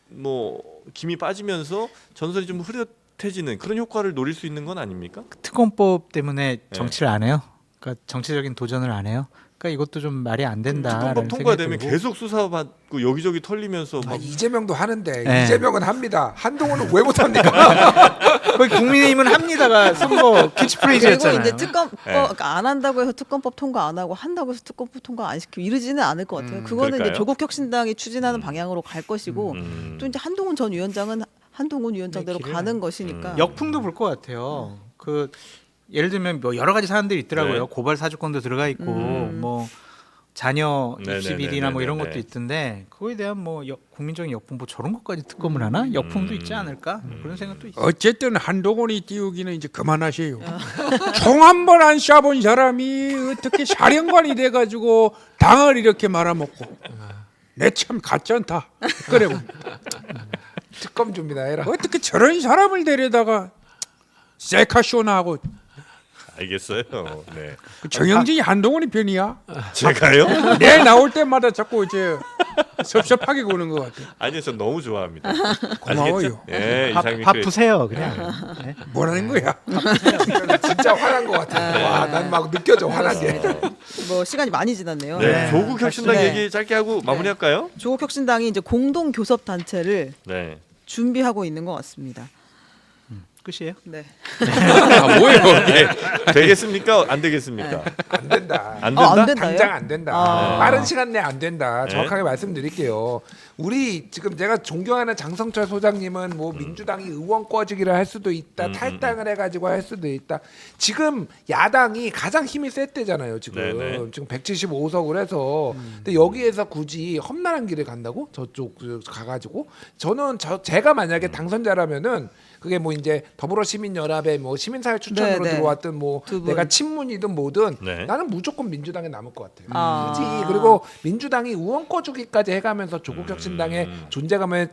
뭐 김이 빠지면서 전선이 좀 흐릿해지는 그런 효과를 노릴 수 있는 건 아닙니까? 특검법 때문에 정치를 안 해요. 그러니까 정치적인 도전을 안 해요. 그러니까 이것도 좀 말이 안 된다. 특검법 통과되면 계속 수사받고 여기저기 털리면서 아, 막 이재명도 하는데 네. 이재명은 합니다. 한동훈은 왜 못합니까? 거기 국민의힘은 합니다가 선거 그리고 캐치프레이즈였잖아요. 이제 특검법 네. 그러니까 안 한다고 해서 특검법 통과 안 하고 한다고 해서 특검법 통과 안 시키고 이러지는 않을 것 같아요. 그거는 그럴까요? 이제 조국혁신당이 추진하는 방향으로 갈 것이고 또 이제 한동훈 전 위원장은 한동훈 위원장대로 네, 가는 것이니까. 역풍도 불 것 같아요. 그 예를 들면 뭐 여러 가지 사안들이 있더라고요. 네. 고발 사주권도 들어가 있고 뭐 자녀 입시 네네네네네. 비리나 뭐 이런 것도 있던데 그거에 대한 뭐 국민적인 역풍 뭐 저런 것까지 특검을 하나? 역풍도 있지 않을까? 그런 생각도 있어요. 어쨌든 한동훈이 띄우기는 이제 그만하세요. 총 한 번 안 쏴본 사람이 어떻게 사령관이 돼가지고 당을 이렇게 말아먹고 내 참 가짜다. 그래 특검 준비나 해라. 어떻게 저런 사람을 데려다가 셀카쇼나 하고 알겠어요. 네. 그 정영진이 한동훈이 편이야? 제가요? 내 나올 때마다 자꾸 이제 섭섭하게 구는 것 같아. 아니요, 전 너무 좋아합니다. 고마워요. 아시겠죠? 예, 이상민 바쁘세요 그냥. 네. 뭐라는 거야? 진짜 화난 것 같아. 와, 난 막 느껴져 화난 게. 뭐 시간이 많이 지났네요. 네, 조국 혁신당 네. 얘기 짧게 하고 마무리할까요? 조국혁신당이 이제 공동 교섭 단체를 네. 준비하고 있는 것 같습니다. 끝이에요? 네. 아 뭐예요? 네. 되겠습니까? 안 되겠습니까? 안 된다. 안 아, 된다? 안 된다요? 당장 안 된다. 아. 빠른 시간 내에 안 된다. 네. 정확하게 말씀드릴게요. 우리 지금 제가 존경하는 장성철 소장님은 뭐 민주당이 의원 꺼지기를 할 수도 있다. 탈당을 해가지고 할 수도 있다. 지금 야당이 가장 힘이 셌 때잖아요. 지금 네네. 지금 175석을 해서 근데 여기에서 굳이 험난한 길을 간다고 저쪽 가가지고 저는 제가 만약에 당선자라면은 그게 뭐 이제 더불어시민연합의 뭐 시민사회 추천으로 네네. 들어왔든 뭐 두 분. 내가 친문이든 뭐든 네. 나는 무조건 민주당에 남을 것 같아요. 아. 굳이 그리고 민주당이 의원 꺼주기까지 해가면서 조국혁신당의 존재감을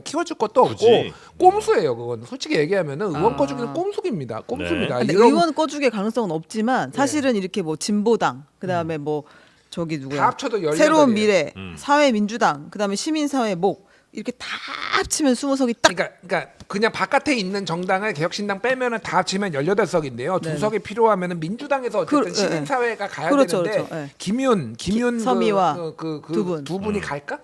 키워줄 것도 없고 굳이. 꼼수예요. 그건 솔직히 얘기하면은 의원 꺼주기는 꼼수입니다. 꼼수입니다. 근데 이런 의원 꺼주게 가능성은 없지만 사실은 이렇게 뭐 진보당 그다음에 뭐 저기 다 누구야? 합쳐도 18이에요. 새로운 미래, 사회민주당, 그다음에 시민사회 목 이렇게 다 합치면 20석이 딱 그러니까 그냥 바깥에 있는 정당을 개혁신당 빼면은 다 합치면 18석인데요. 두 네네. 석이 필요하면은 민주당에서 어쨌든 그, 시민사회가 가야 그렇죠, 되는데 그렇죠. 예. 김윤 서미와 두 분. 두 분이 갈까?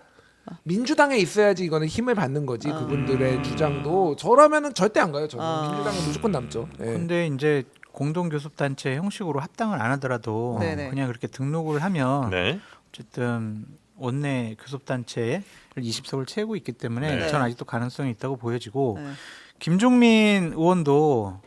민주당에 있어야지 이거는 힘을 받는 거지. 그분들의 주장도 저라면은 절대 안 가요. 저는 민주당은 무조건 남죠. 예. 근데 이제 공동교섭단체 형식으로 합당을 안 하더라도 네네. 그냥 그렇게 등록을 하면 네. 어쨌든 원내 교섭단체에 20석을 채우고 있기 때문에 네. 전 아직도 가능성이 있다고 보여지고 네. 김종민 의원도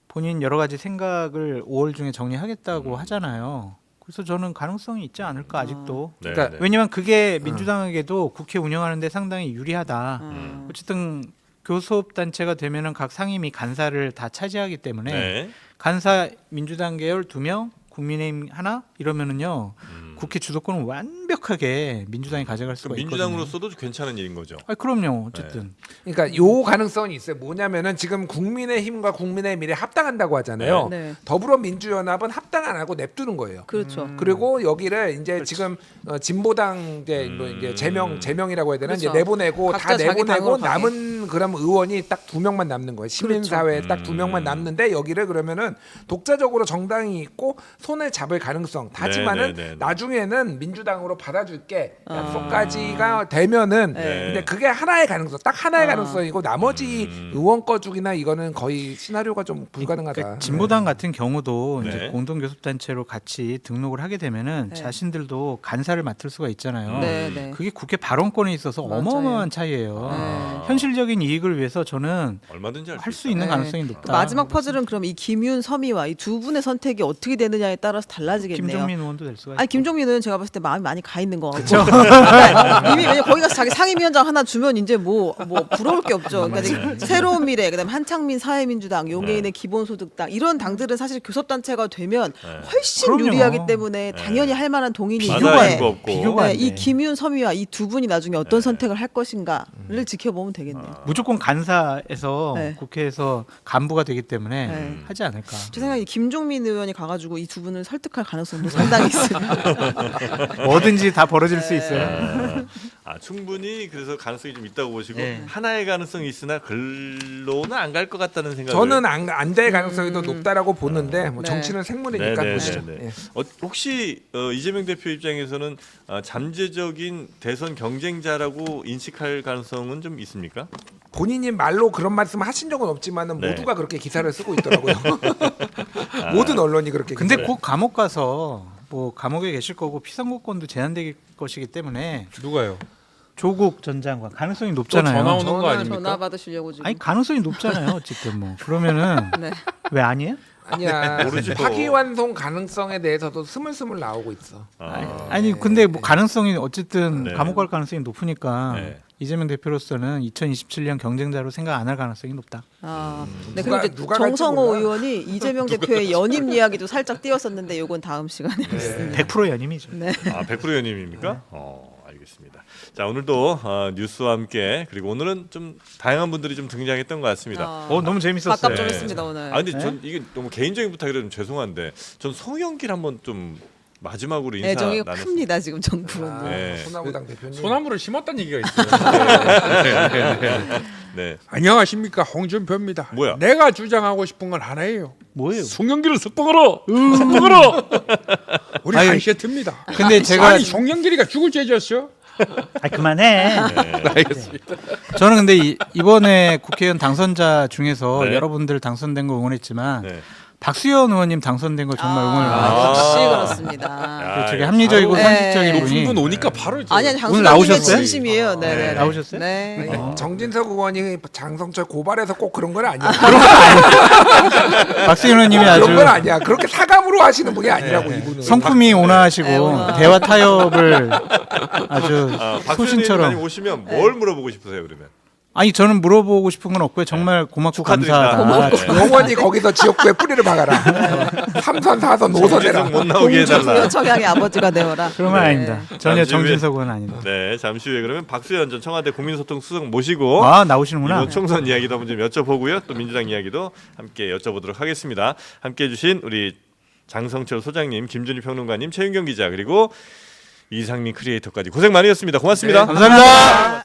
본인 여러 가지 생각을 5월 중에 정리하겠다고 하잖아요. 그래서 저는 가능성이 있지 않을까 아직도. 네. 그러니까 네. 왜냐면 그게 민주당에게도 국회 운영하는데 상당히 유리하다. 어쨌든 교섭단체가 되면은 각 상임위 간사를 다 차지하기 때문에 네. 간사 민주당 계열 2명, 국민의힘 하나 이러면은요 국회 주도권은 완벽하게 민주당이 가져갈 수가 그럼 있거든요. 민주당으로서도 괜찮은 일인 거죠. 아 그럼요. 어쨌든 그러니까 요 가능성이 있어요. 뭐냐면은 지금 국민의힘과 국민의 미래 합당한다고 하잖아요. 네. 네. 더불어민주연합은 합당 안 하고 냅두는 거예요. 그렇죠. 그리고 여기를 이제 지금 진보당 이제 뭐 이제 제명이라고 해야 되나 이제 그렇죠. 내보내고 다 각자 자기 내보내고 당으로 가게. 남은 그럼 의원이 딱 2명만 남는 거예요. 시민사회에 딱 2명만 남는데 여기를 그러면은 독자적으로 정당이 있고 손을 잡을 가능성. 하지만은 네. 나중에는 민주당으로 받아줄게 약속까지가 되면은 네. 근데 그게 하나의 가능성, 딱 하나의 가능성이고 나머지 의원 꺼주기나 이거는 거의 시나리오가 좀 불가능하다. 그러니까 진보당 같은 경우도 네. 이제 공동교섭단체로 같이 등록을 하게 되면은 네. 자신들도 간사를 맡을 수가 있잖아요. 네, 네. 그게 국회 발언권에 있어서 맞아요. 어마어마한 차이예요. 네. 현실적인 이익을 위해서 저는 얼마든지 할 수 있는 네. 가능성이 그 높다. 마지막 퍼즐은 그럼 이 김윤, 서미와 이 두 분의 선택이 어떻게 되느냐에 분야에 따라서 달라지겠네요. 김종민 의원도 될 수가 있고. 아니 김종민 의원 제가 봤을 때 마음이 많이 가 있는 거 같고 그러니까 이미 왜냐 거기 가서 자기 상임위원장 하나 주면 이제 뭐 부러울 게 없죠. 그러니까 지금 새로운 미래, 그다음 한창민 사회민주당, 용해인의 기본소득당 이런 당들은 사실 교섭단체가 되면 훨씬 그럼요. 유리하기 때문에 당연히 할 만한 동인이 맞아요. 있는데 이거 없고. 비교가 안 이 돼. 김윤 서미와 이 두 분이 나중에 어떤 선택을 할 것인가를 지켜보면 되겠네요. 무조건 간사에서 네. 국회에서 간부가 되기 때문에 네. 하지 않을까. 제 생각에 김종민 의원이 가가지고 이 두 분을 설득할 가능성도 상당히 있어요. 뭐든지 다 벌어질 수 있어요. 충분히 그래서 가능성이 좀 있다고 보시고 네. 하나의 가능성이 있으나 글로는 안 갈 것 같다는 생각을. 저는 안 될 가능성이 더 높다라고 보는데 뭐 네. 정치는 생물이니까 네, 네, 보시죠. 네, 네. 예. 혹시 이재명 대표 입장에서는 잠재적인 대선 경쟁자라고 인식할 가능성은 좀 있습니까? 본인이 말로 그런 말씀을 하신 적은 없지만은 네. 모두가 그렇게 기사를 쓰고 있더라고요. 모든 언론이 그렇게. 근데 기사를. 곧 감옥 가서 뭐 감옥에 계실 거고 피선거권도 제한될 것이기 때문에 누가요? 조국 전 장관 가능성이 높잖아요. 전화 오는 거 아닙니까? 전화 받으시려고 지금. 아니 가능성이 높잖아요. 어쨌든 뭐 그러면은 네. 왜 아니에요? 아니야. 모르지. 파기환송 가능성에 대해서도 스물스물 나오고 있어. 아니 근데 뭐 가능성이 어쨌든 네. 감옥 갈 가능성이 높으니까 네. 이재명 대표로서는 2027년 경쟁자로 생각 안 할 가능성이 높다. 네, 누가- 그리고 이제 누가 갈지 정성호 몰라. 의원이 이재명 대표의 연임 이야기도 살짝 띄웠었는데 이건 다음 시간에 하겠습니다. 100% 연임이죠. 네. 100% 연임입니까? 알겠습니다. 자 오늘도 뉴스와 함께 그리고 오늘은 좀 다양한 분들이 좀 등장했던 것 같습니다. 너무 재밌었어요. 밥값 좀 했습니다 오늘. 근데 네? 전 이게 너무 개인적인 부탁이라 좀 죄송한데 전 송영길 한번 좀 마지막으로 인사 애정이 나눴. 큽니다 지금 정부는. 네. 소나무당 대표님. 소나무를 심었다는 얘기가 있어요. 네. 안녕하십니까, 홍준표입니다. 뭐야? 내가 주장하고 싶은 건 하나예요. 뭐예요? 송영길을 석방하라. 석방하라. 우리 아니, 한시트입니다. 근데 제가 아니 송영길이가 죽을 죄졌어? 그만해. 알겠습니다. 저는 근데 이번에 국회의원 당선자 중에서 네. 여러분들 당선된 거 응원했지만 네. 박수현 의원님 당선된 거 정말 응원을 많이 했어요. 역시 아. 그렇습니다. 아, 되게 합리적이고 바로- 선식적인 네. 분이 높은 분 오니까 바로 아니 오늘 장수님의 나오셨어요? 진심이에요. 네. 나오셨어요? 네. 정진석 의원이 장성철 고발해서 꼭 그런 건 아니야. 박수현 의원님이 그런 건 아주 아니야. 그렇게 사감으로 하시는 분이 아니라고 이분은. 성품이 온화하시고 대화 타협을 아주 박수현님 소신처럼. 오시면 뭘 물어보고 싶으세요 그러면? 아니 저는 물어보고 싶은 건 없고요. 정말 고맙고 축하드립니다. 감사하다. 네. 영원히 거기서 지역구에 뿌리를 박아라. 3선 4선 노선해라. 정진석 못 나오게 해달라. 공주부여 청양의 아버지가 되어라. 그런 건 네. 아닙니다. 전혀 잠시 후에- 정진석 의원은 아닙니다. 네, 잠시 후에 그러면 박수현 전 청와대 국민소통 수석 모시고 나오시는구나. 이번 총선 이야기도 한번 좀 여쭤보고요. 또 민주당 이야기도 함께 여쭤보도록 하겠습니다. 함께해 주신 우리 장성철 소장님, 김준희 평론가님, 최윤경 기자 그리고 이상민 크리에이터까지 고생 많으셨습니다. 고맙습니다. 감사합니다.